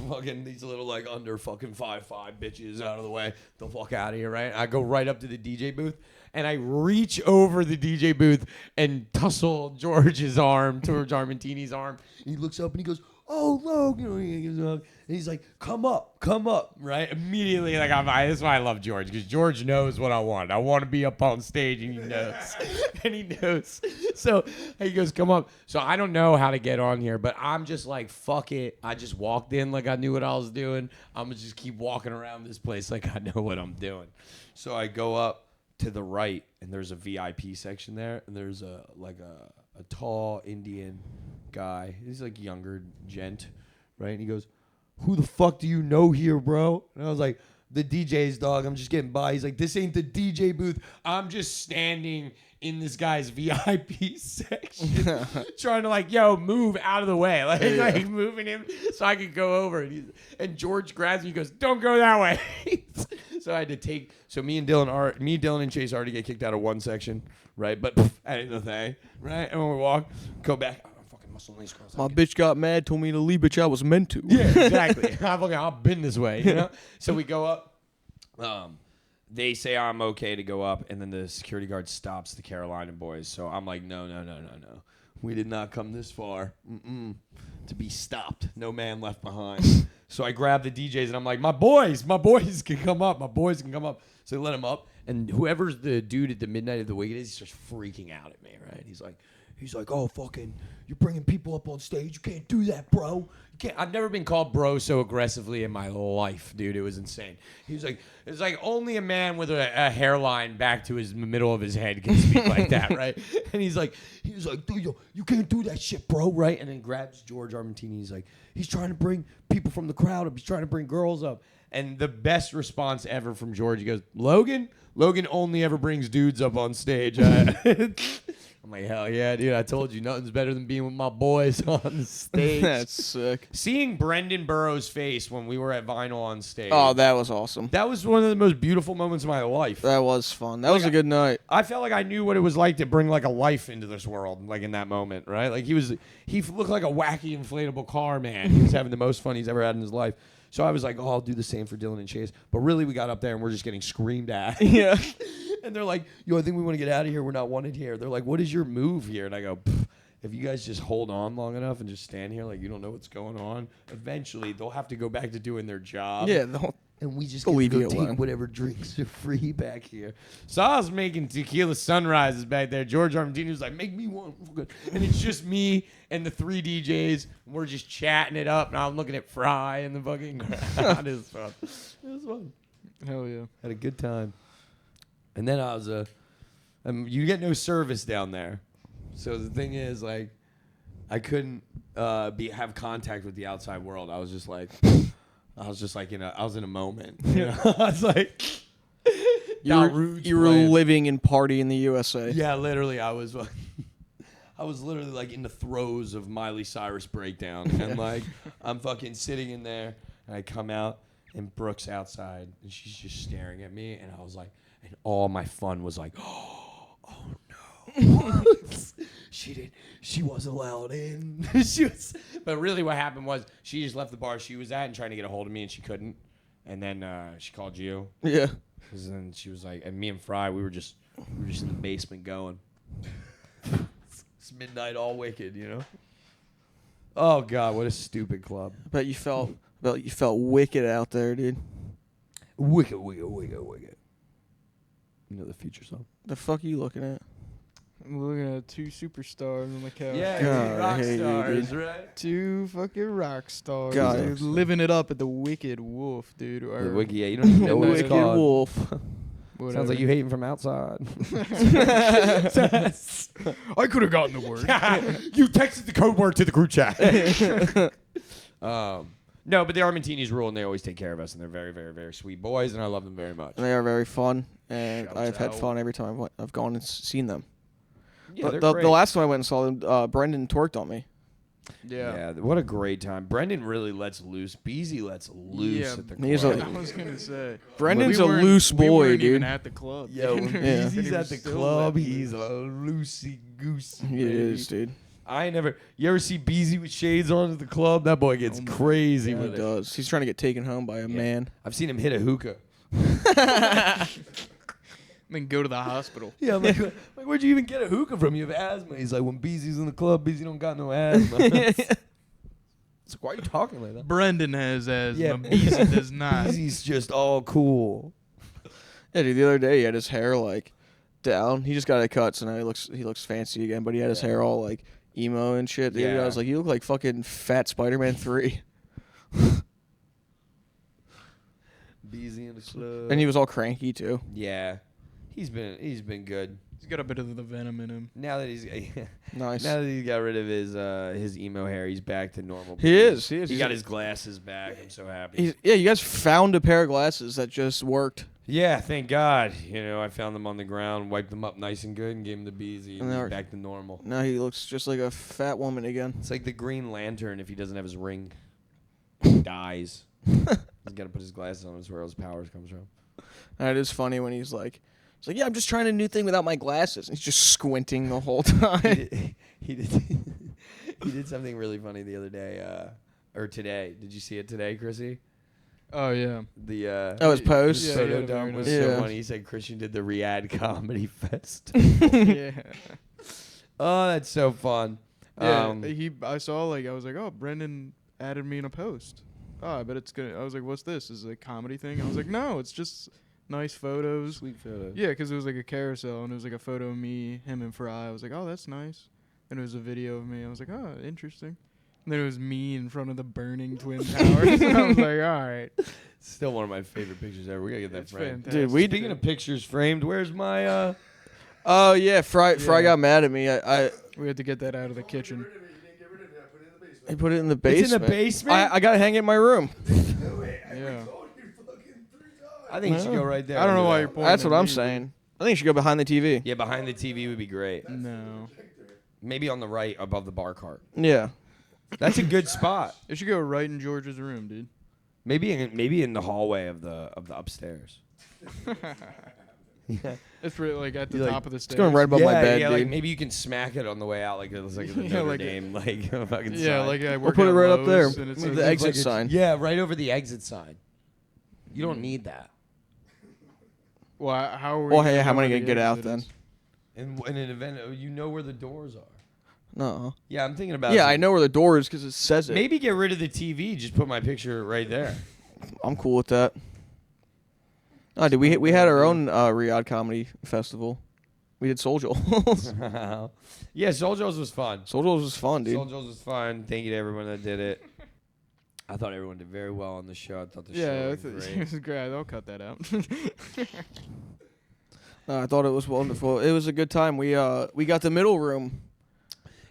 fucking these little like under fucking 5'5" bitches out of the way. The fuck out of here, right? I go right up to the DJ booth and I reach over the DJ booth and tussle George's arm towards Armantini's arm. And he looks up and he goes, oh, Logan. He gives a hug. And he's like, come up, right? Immediately, like, that's why I love George, because George knows what I want. I want to be up on stage, and he knows. And he knows. So he goes, come up. So I don't know how to get on here, but I'm just like, fuck it. I just walked in like I knew what I was doing. I'm going to just keep walking around this place like I know what I'm doing. So I go up to the right, and there's a VIP section there, and there's a tall Indian guy. He's like younger gent, right? And he goes, who the fuck do you know here, bro? And I was like, the DJ's, dog. I'm just getting by. He's like, this ain't the DJ booth. I'm just standing in this guy's VIP section, trying to like, yo, move out of the way, like moving him so I could go over. And George grabs me, and goes, "Don't go that way." So I had to take. So me, Dylan, and Chase already get kicked out of one section, right? But I didn't know that, right? And when we walk, go back. Oh, fucking muscle these girls. My bitch got mad, told me to leave, bitch. I was meant to. Yeah, exactly. I've been this way, you know. So we go up. They say I'm okay to go up, and then the security guard stops the Carolina boys. So I'm like, no. We did not come this far to be stopped. No man left behind. So I grab the DJs, and I'm like, my boys can come up. So they let him up, and whoever's the dude at the Midnight of the Wicked is, he's just freaking out at me, right? He's like, oh, fucking, you're bringing people up on stage. You can't do that, bro. You can't. I've never been called bro so aggressively in my life, dude. It was insane. He was like, it's like only a man with a hairline back to his middle of his head can speak like that, right? And he was like, dude, you can't do that shit, bro, right? And then grabs George Armentini. He's like, he's trying to bring people from the crowd up. He's trying to bring girls up. And the best response ever from George, he goes, Logan only ever brings dudes up on stage. I'm like, hell yeah, dude. I told you, nothing's better than being with my boys on the stage. That's sick. Seeing Brendan Burrows' face when we were at Vinyl on stage. Oh, that was awesome. That was one of the most beautiful moments of my life. That was fun. That was a good night. I felt like I knew what it was like to bring like a life into this world, like in that moment, right? Like he looked like a wacky inflatable car, man. He was having the most fun he's ever had in his life. So I was like, oh, I'll do the same for Dylan and Chase. But really, we got up there and we're just getting screamed at. Yeah. And they're like, yo, I think we want to get out of here. We're not wanted here. They're like, what is your move here? And I go, if you guys just hold on long enough and just stand here like you don't know what's going on, eventually they'll have to go back to doing their job. Yeah. And we just Leave get to you go alone. take whatever drinks are free back here. So I was making tequila sunrises back there. George Armentini was like, make me one. And it's just me and the 3 DJs. And we're just chatting it up. And I'm looking at Fry and the fucking crowd. It was fun. It was fun. Hell yeah. Had a good time. And then I was you get no service down there. So the thing is, like, I couldn't have contact with the outside world. I was just like I was in a moment. You know? I was like, You were living and partying in the USA. yeah, literally. I was literally like in the throes of Miley Cyrus breakdown, and like I'm fucking sitting in there, and I come out, and Brooke's outside, and she's just staring at me, and I was like, and all my fun was like, oh no. She wasn't allowed in. But really what happened was she just left the bar she was at and trying to get a hold of me, and she couldn't. And then she called you. Yeah. Cause then she was like, and me and Fry, we were just in the basement going. It's midnight, all wicked, you know. Oh God, what a stupid club. I bet you felt wicked out there, dude. Wicked. You know the Future song? The fuck are you looking at? I'm looking at 2 superstars on the couch. Yeah, God, rock I hate you, stars, dude. right? 2 fucking rock stars. God. Dude, living it up at the Wicked Wolf, dude. The Or Wiki, yeah, you don't even know what it's Wicked called. Wolf. whatever. Sounds like you hate him from outside. I could have gotten the word. You texted the code word to the group chat. No, but the Armentinis rule, and they always take care of us, and they're very, very, very sweet boys, and I love them very much. They are very fun, and Shouts I've had out. fun every time I've gone and seen them. Yeah, But they're the great. last time I went and saw them, Brendan twerked on me. Yeah. What a great time. Brendan really lets loose. Beezy lets loose Yeah, at the he's club. I was gonna say. Brendan's We a weren't- loose we boy, weren't even dude. at the club. Yo, when Yeah. Beezy's He at was the still club, letting he's a loose. loosey-goosey. He baby. is, dude. I ain't never. You ever see Beezy with shades on at the club? That boy gets Oh my crazy He with it. does. He's trying to get taken home by a man. I've seen him hit a hookah. Then go to the hospital. Yeah, I'm like, where'd you even get a hookah from? You have asthma. He's like, when Beezy's in the club, Beezy don't got no asthma. It's like, why are you talking like that? Brendan has asthma. Yeah. Beezy does not. Beezy's just all cool. Yeah, dude. The other day he had his hair like down. He just got it cut, so now he looks fancy again. But he had his hair all like emo and shit. Dude. Yeah. I was like, you look like fucking fat Spider-Man 3. Beezy in the club. And he was all cranky too. Yeah, he's been good. He's got a bit of the venom in him. Now that he's Nice. now that he got rid of his emo hair, he's back to normal. He is. He got his glasses back. I'm so happy. You guys found a pair of glasses that just worked. Yeah, thank God. You know, I found them on the ground, wiped them up nice and good, and gave them the beezy, and And they're- he's back to normal. Now he looks just like a fat woman again. It's like the Green Lantern if he doesn't have his ring. He dies. He's got to put his glasses on. That's where all his powers comes from. And it is funny when he's like, yeah, I'm just trying a new thing without my glasses. And he's just squinting the whole time. He did, he did something really funny the other day, or today. Did you see it today, Chrissy? Oh yeah. The Oh, his post? Yeah, photo yeah, dump very was nice. so Yeah. funny. He said Christian did the Riyadh Comedy Fest. Yeah. Oh, that's so fun. Yeah. I saw like I was like, oh, Brendan added me in a post. Oh, I bet it's gonna. I was like, what's this? Is it a comedy thing? And I was like, no, it's just nice photos. Sweet photo. Yeah, because it was like a carousel and it was like a photo of me, him, and Fry. I was like, oh, that's nice. And it was a video of me. I was like, oh, interesting. And then it was me in front of the burning Twin Towers. And I was like, all right. Still one of my favorite pictures ever. We gotta get that It's framed. fantastic. Dude, we Speaking of pictures framed, where's my Oh, yeah. Fry Yeah. got mad at me. We had to get that out of the kitchen. I put it in the It's basement. in the basement? I got to hang it in my room. Yeah. I think you should go right there. I don't know why Yeah. you're pointing. That's what at I'm me, saying. I think you should go behind the TV. Yeah, behind the TV would be great. dude. No. Maybe on the right above the bar cart. Yeah. That's a good spot. It should go right in George's room, dude. Maybe in the hallway of the upstairs. Yeah. It's really like at the You, like- top of the It's stairs. going right above my bed, yeah, dude. like maybe you can smack it on the way out, like it's like the Yeah, Notre like Dame, like a fucking Yeah, sign. like I We'll work put it at right up there Lowe's and it's with like- the exit Like it's- sign. Yeah, right over the exit sign. You don't need that. Well, how are we Well, gonna hey, how am know I where gonna the get out exit then? is? In an event, you know where the doors are. No. Yeah, I'm thinking about. Yeah, I know where the door is because it says it. Maybe get rid of the TV. Just put my picture right there. I'm cool with that. Oh, dude, we had our own Riyadh comedy festival. We did Soul Joel's. Yeah, Soul Joe's was fun. Soul Joel's was fun, dude. Soul Joe's was fun. Thank you to everyone that did it. I thought everyone did very well on the show. I thought the Yeah, show I was th- great. it was great. I'll cut that out. I thought it was wonderful. It was a good time. We got the middle room,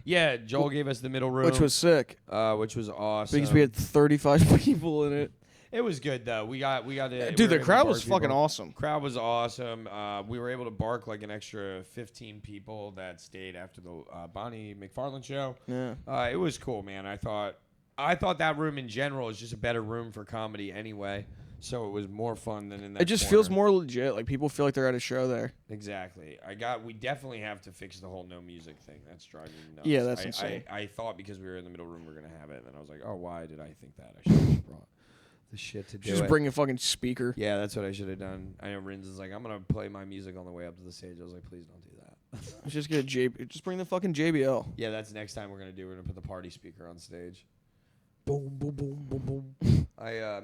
Yeah, Joel gave us the middle room, which was sick which was awesome. because we had 35 people in it. It was good though. We got to. Dude, the crowd was fucking awesome. Crowd was awesome. We were able to bark like an extra 15 people that stayed after the Bonnie McFarlane show. Yeah. It was cool, man. I thought that room in general is just a better room for comedy anyway. So it was more fun than in that. It just corner. feels more legit. Like people feel like they're at a show there. Exactly. We definitely have to fix the whole no music thing. That's driving me nuts. Yeah, that's insane. I thought because we were in the middle room we are gonna have it, and then I was like, oh, why did I think that? I should have just brought the shit to do Just it. bring a fucking speaker. Yeah, that's what I should have done. I know Rins is like, I'm gonna play my music on the way up to the stage. I was like, please don't do that. Just get just bring the fucking JBL. Yeah, that's next time we're gonna do. We're gonna put the party speaker on stage. Boom, boom, boom, boom, boom.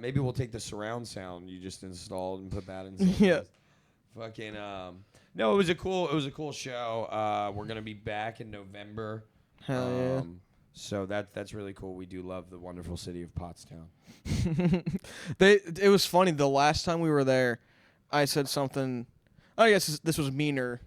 Maybe we'll take the surround sound you just installed and put that in. Yeah. Fucking no, it was a cool show. We're gonna be back in November. Hell yeah. So that's really cool. We do love the wonderful city of Pottstown. It was funny. The last time we were there, I said something. I guess this was meaner.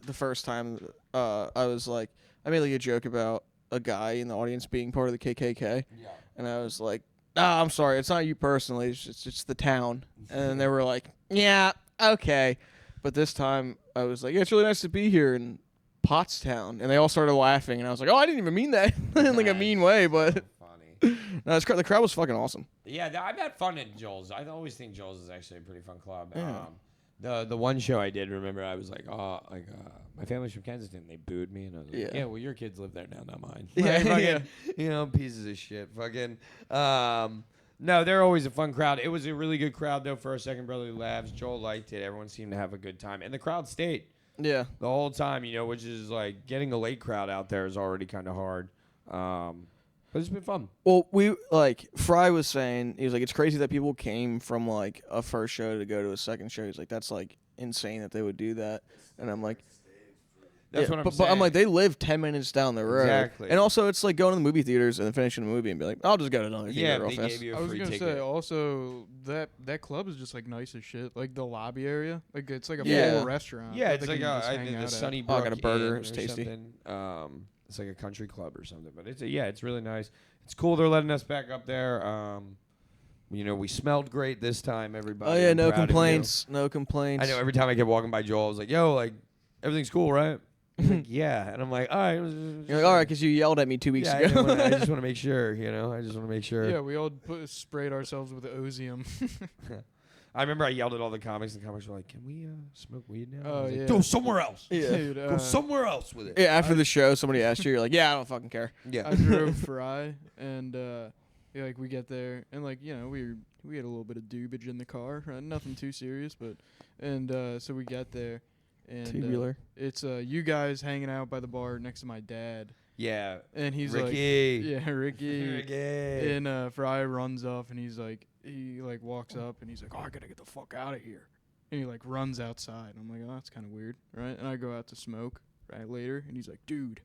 The first time, I was like, I made like a joke about a guy in the audience being part of the KKK, Yeah. and I was like, I'm sorry, it's not you personally. It's just the town. And they were like, yeah, okay. But this time, I was like, yeah, it's really nice to be here in Pottstown, and they all started laughing, and I was like, oh, I didn't even mean that in like a mean way, but Funny. no, the crowd was fucking awesome. Yeah, I've had fun at Joel's. I always think Joel's is actually a pretty fun club. Yeah. The one show I did, remember, I was like, my family's from Kensington. They booed me, and I was like, Yeah. yeah, well, your kids live there now, not mine. Yeah, Like, fucking, yeah. You know, pieces of shit. Fucking. No, they're always a fun crowd. It was a really good crowd, though, for our Second Brotherly Labs. Joel liked it. Everyone seemed to have a good time. And the crowd stayed Yeah. the whole time, which is like getting a late crowd out there is already kind of hard. But it's been fun. Well, Fry was saying, he was like, it's crazy that people came from like a first show to go to a second show. He's like, that's like insane that they would do that. And I'm like, That's yeah, what I'm but saying. I'm like, they live 10 minutes down the road. Exactly. And also, it's like going to the movie theaters and then finishing the movie and be like, I'll just go to another Yeah, theater real they fast. gave you I a was free gonna ticket. say also that club is just like nice as shit. Like the lobby area, like it's like a Yeah. full restaurant. Yeah, that it's they like can just I hang did out the at. Sunnybrook. Oh, I got a burger. Inn It was or tasty. something. It's like a country club or something, but it's really nice. It's cool. They're letting us back up there. we smelled great this time, everybody. Oh yeah, I'm no proud of you. complaints. No complaints. I know every time I kept walking by Joel, I was like, yo, like, everything's cool, right? He's like, yeah. And I'm like, all right. You're like, all right, because you yelled at me 2 weeks yeah, ago. I just want to make sure, I just want to make sure. Yeah, we all sprayed ourselves with Ozium. I remember I yelled at all the comics, and the comics were like, can we smoke weed now? I Oh, was like, yeah. go somewhere else. Yeah. Dude, Go somewhere else with it. Yeah, after the show, somebody asked you, you're like, yeah, I don't fucking care. Yeah. I drove Fry, and yeah, like we get there, and like we had a little bit of dubage in the car, nothing too serious, but so we get there, and Tubular. it's you guys hanging out by the bar next to my dad, Yeah. and he's Ricky. like, yeah, Ricky, Ricky. and Fry runs off, and he walks up, and he's like, oh, I gotta get the fuck out of here, and he like runs outside. I'm like, oh, that's kind of weird, right? And I go out to smoke right later, and he's like, dude,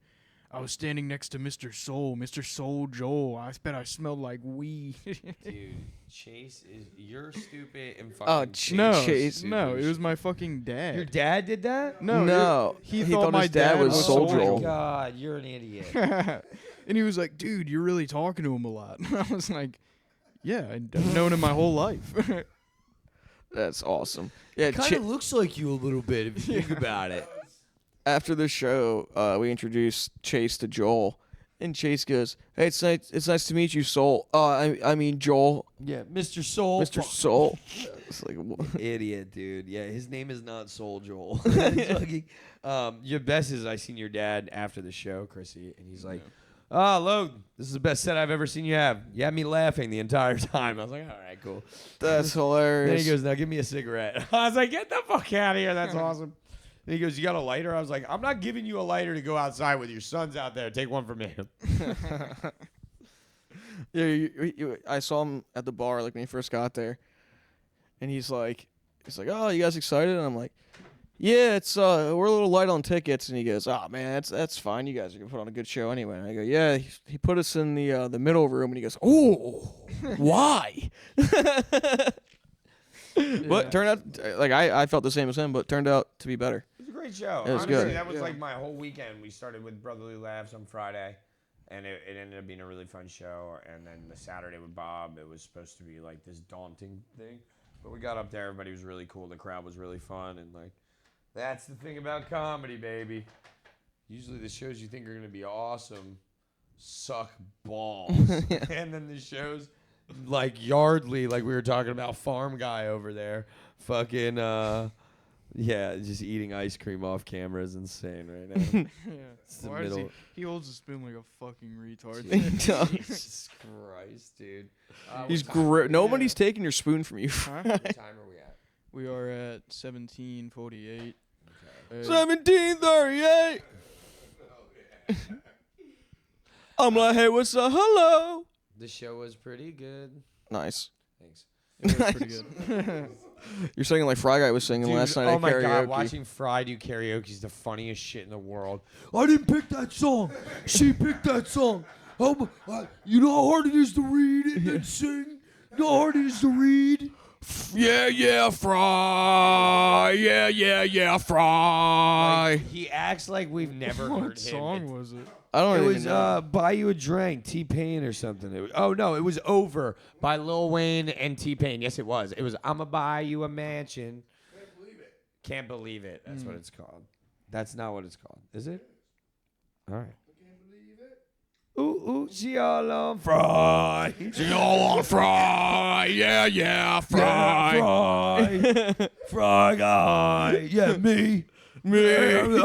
I was standing next to Mr. Soul Joel. I bet I smelled like weed. Dude, Chase you're stupid and Oh, fucking Chase. No, it was my fucking dad. Your dad did that? No, he he thought thought my his dad was Soul Oh my Joel. God, you're an idiot. And he was like, dude, you're really talking to him a lot. And I was like, yeah, I've known him my whole life. That's awesome. Yeah, Kind of looks like you a little bit if you think about it. after the show, we introduced Chase to Joel, and Chase goes, "Hey, it's nice to meet you, Soul. I mean Joel, Yeah, Mr. Soul. Mr. Soul." It's like, Idiot, dude. Yeah, his name is not Soul Joel. It's fucking- your best is I seen your dad after the show, Chrissy, and he's like, Logan, this is the best set I've ever seen you have. You had me laughing the entire time. I was like, all right, cool. that's Then hilarious. he goes, now give me a cigarette. I was like, get the fuck out of here. That's awesome. Then he goes, you got a lighter? I was like, I'm not giving you a lighter to go outside with. Your son's out there. Take one from him. Yeah, I saw him at the bar like when he first got there, and he's like, "Oh, you guys excited?" And I'm like, "Yeah, it's we're a little light on tickets." And he goes, "Oh man, that's fine. You guys are gonna put on a good show anyway." And I go, "Yeah." He put us in the middle room, and he goes, "Oh, why?" But turned out like I felt the same as him, but turned out to be better. It was a great show. It was Honestly, good. that was like my whole weekend. We started with Brotherly Laughs on Friday, and it ended up being a really fun show. And then the Saturday with Bob, it was supposed to be like this daunting thing. But we got up there, everybody was really cool. The crowd was really fun. And like, that's the thing about comedy, baby. Usually the shows you think are going to be awesome suck balls. And then the shows like Yardley, like we were talking about, Farm Guy over there, fucking, yeah, just eating ice cream off camera is insane right now. Yeah. It's the Why does middle. he holds a spoon like a fucking retard. He does. Jesus Christ, dude. He's what time are great. we Nobody's at? taking your spoon from you. Huh? What time are we at? We are at 17:48. Okay. 1738. I'm like, hey, what's up? Hello. The show was pretty good. Nice. Thanks. It was pretty good. You're singing like Fry Guy was singing last night oh at my karaoke. God, watching Fry do karaoke is the funniest shit in the world. I didn't pick that song. She picked that song. You know how hard it is to read and then sing? You know how hard it is to read? Yeah, Fry. Yeah, Fry. Like, he acts like we've never heard him. What song was it? I don't It even was know. Buy You a Drink, T-Pain or something. It was Over by Lil Wayne and T-Pain. Yes, it was. It was I'ma Buy You a Mansion. Can't believe it. That's what it's called. That's not what it's called. Is it? All right. Ooh, she all on Fry. She all on Fry. Yeah, Fry. Fry guy. Yeah, me. The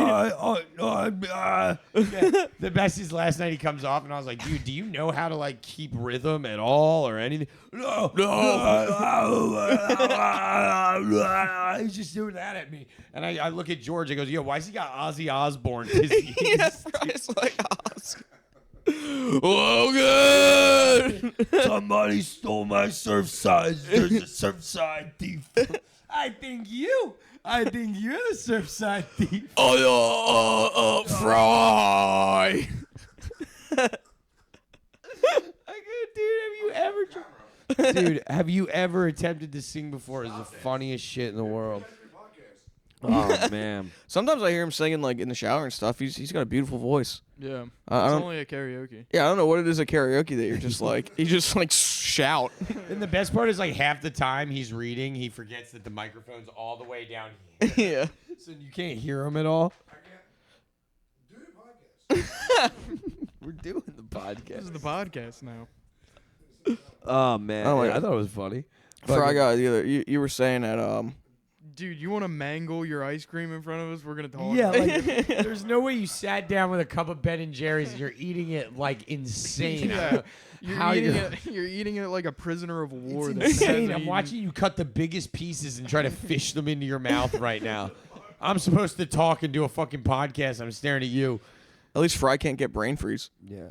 best is last night he comes off and I was like, dude, do you know how to like keep rhythm at all or anything? No. He's just doing that at me. And I look at George and goes, yo, why's he got Ozzy Osbourne disease? Yeah, Fry's like Oscar. Logan. Somebody stole my Surfside. There's a Surfside thief. I think you're the Surfside thief. Fry. Dude, have you ever attempted to sing before? It's the funniest shit in the world. Oh man. Sometimes I hear him singing like in the shower and stuff. He's got a beautiful voice. Yeah. I It's don't. only a karaoke. Yeah, I don't know what it is at karaoke that you're just like he just like shout. And the best part is like half the time he's reading, he forgets that the microphone's all the way down here. Yeah. So you can't hear him at all. We're doing the This podcast. is the podcast now. Oh man, Oh, my yeah, I God. thought it was funny. Fry guy, the other, you were saying that Dude, you want to mangle your ice cream in front of us? We're gonna talk. Yeah, about like there's no way you sat down with a cup of Ben and Jerry's and you're eating it like insane. Yeah. You're How eating you- it. You're eating it like a prisoner of war. It's that hasn't insane. I'm eaten- watching you cut the biggest pieces and try to fish them into your mouth right now. I'm supposed to talk and do a fucking podcast. I'm staring at you. at least Fry can't get brain freeze. Yeah.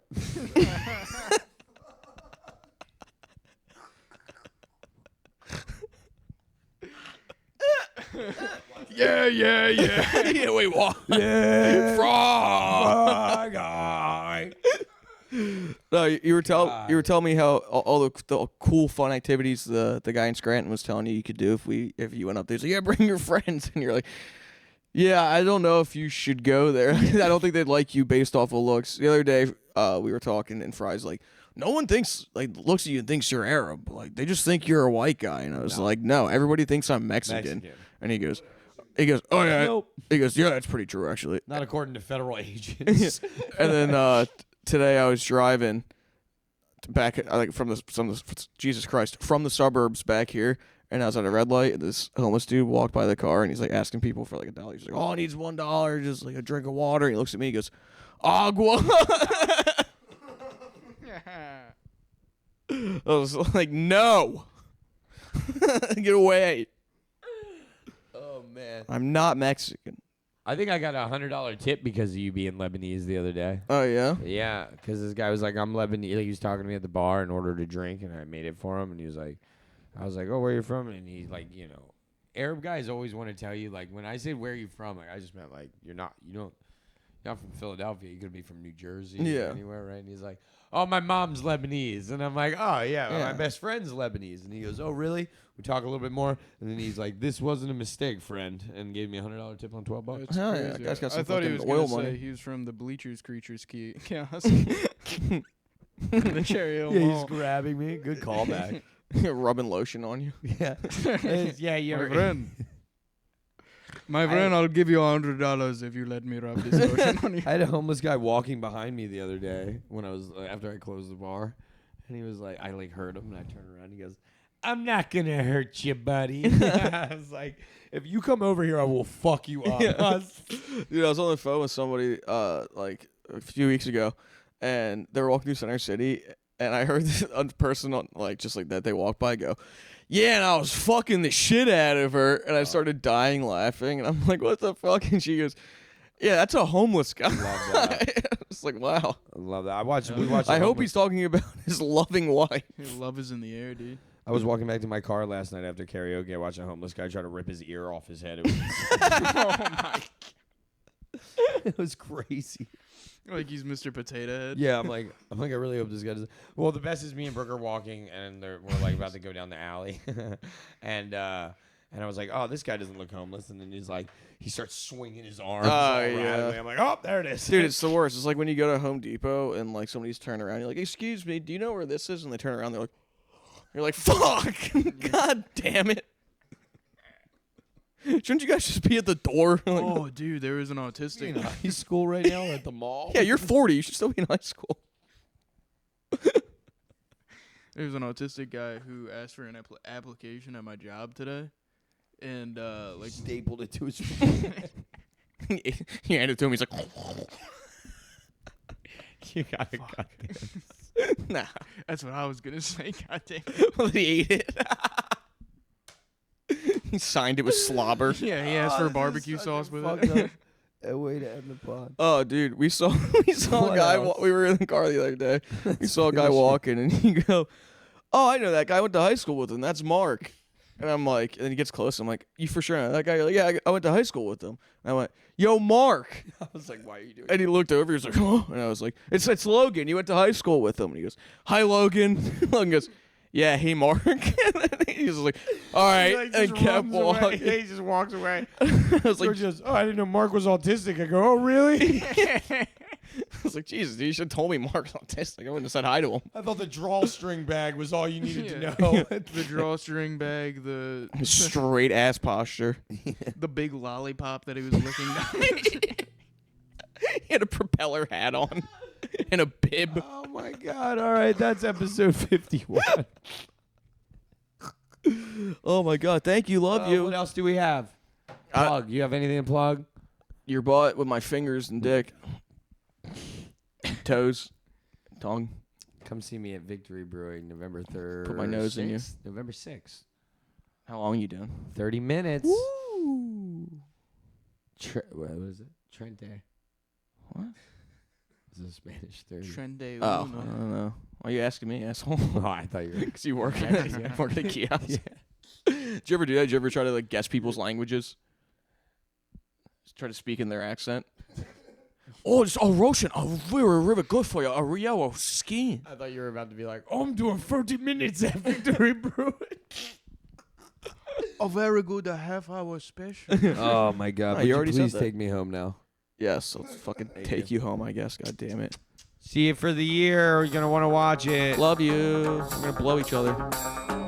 Yeah, yeah, yeah. Yeah, wait, what? Yeah. Fry. guy. No, you were telling me how all the cool fun activities the guy in Scranton was telling you could do if you went up there. He's like, yeah, bring your friends, and you're like, yeah, I don't know if you should go there. I don't think they'd like you based off of looks. The other day, we were talking, and Fry's like, no one looks at you and thinks you're Arab. Like they just think you're a white guy. And I was like, no, everybody thinks I'm Mexican. And he goes, oh yeah. Nope. He goes, yeah, that's pretty true actually. Not according to federal agents. And then today I was driving back, from the suburbs back here, and I was at a red light, and this homeless dude walked by the car, and he's like asking people for like $1. He's like, all I need is $1, just like a drink of water. And he looks at me, he goes, agua. I was like, no, get away. Oh man. I'm not Mexican. I think I got a $100 tip because of you being Lebanese the other day. Oh yeah. Yeah, because this guy was like, I'm Lebanese. Like, he was talking to me at the bar and ordered a drink, and I made it for him. And he was like, I was like, oh, where are you from? And he's like, Arab guys always want to tell you, like, when I say where are you from, like, I just meant like you're not from Philadelphia. You could be from New Jersey, Yeah. or anywhere, right? And he's like, oh, my mom's Lebanese, and I'm like, oh yeah, Yeah. my best friend's Lebanese, and he goes, oh really? We talk a little bit more, and then he's like, this wasn't a mistake, friend, and gave me a $100 tip on $12. That's Hell yeah, crazy. that guy's got I some thought he fucking was oil gonna money. say he was from the Bleachers Creatures kiosk. The Cherry Hill Mall. grabbing me. Good callback. Rubbing lotion on you. Yeah, yeah, My friend. My friend, I'll give you $100 if you let me rub this lotion on you. I had a homeless guy walking behind me the other day when I was after I closed the bar, and he was like, I like heard him, and I turned around, and he goes, "I'm not gonna hurt you, buddy." I was like, "If you come over here, I will fuck you up." Yeah. Dude, I was on the phone with somebody like a few weeks ago, and they were walking through Center City, and I heard this person on like just like that they walked by go, yeah, and I was fucking the shit out of her, and I started dying laughing, and I'm like, what the fuck? And she goes, yeah, that's a homeless guy. Love that. I was like, wow. I love that. We watched. I hope he's talking about his loving wife. Love is in the air, dude. I was walking back to my car last night after karaoke. I watched a homeless guy try to rip his ear off his head. It was, Oh my! it was crazy. Like he's Mr. Potato Head. Yeah, I'm like, I really hope this guy does. Well, the best is me and Brooke are walking, and we're like about to go down the alley, and I was like, oh, this guy doesn't look homeless, and then he starts swinging his arms. all yeah. randomly. I'm like, oh, there it is, Dude, it's the worst. It's like when you go to Home Depot and like somebody's turning around, you're like, excuse me, do you know where this is? And they turn around, they're like, you're like, fuck, god damn it. Shouldn't you guys just be at the door? Like, Oh, dude, there was an autistic. in high school right now at the mall. yeah, you're 40. You should still be in high school. There was an autistic guy who asked for an application at my job today, and like Stapled it to his. He handed it to him. He's like, You got it. nah. that's what I was gonna say. Goddamn. Well, he ate it. He signed it with slobber. Yeah, he asked for barbecue sauce with it. A way to end the pod. Oh, dude, we saw a What guy. else? We were in the car the other day. We saw a guy walking, and you go, "Oh, I know that guy. I went to high school with him. That's Mark." And I'm like, and then he gets close. I'm like, "You for sure know that guy?" You're like, "Yeah, I went to high school with him." And I went, "Yo, Mark." I was like, why are you doing And he looked over. He was like, "Oh," and I was like, "It's Logan. You went to high school with him." And he goes, "Hi, Logan." Logan goes, "Yeah, hey, Mark." And then he was like, "All right," and kept walking. He just walks away. I was like, I didn't know Mark was autistic. I go, oh, really? I was like, Jesus, you should have told me Mark's autistic. I wouldn't have said hi to him. I thought the drawstring bag was all you needed to Yeah. know. The drawstring bag, the Straight ass posture. the big lollipop that he was licking down. He had a propeller hat on and a bib. Oh my God! All right, that's episode 51. Oh my God! Thank you, love you. What else do we have? Plug. You have anything to plug? Your butt with my fingers and dick, toes, tongue. Come see me at Victory Brewing, November 3rd. Put my nose in you. November 6th. How long you doing? 30 minutes. Woo! What was it? Trente. What? It's a Spanish 30. Trende Oh, I uno. don't know. Why are you asking me, asshole? Oh, I thought you were. Because you work work at a kiosk. Yeah. Did you ever do that? Did you ever try to like guess people's languages? Just try to speak in their accent. Oh, it's Russian. Oh, really good for you. A real skin. I thought you were about to be like, oh, I'm doing 30 minutes at Victory Brewing. A very good half-hour special. Oh, my God. Oh, Would you already said please that. take me home now? Yes, let's fucking take you home, I guess. God damn it. See you for the year. You're going to want to watch it. Love you. We're gonna blow each other.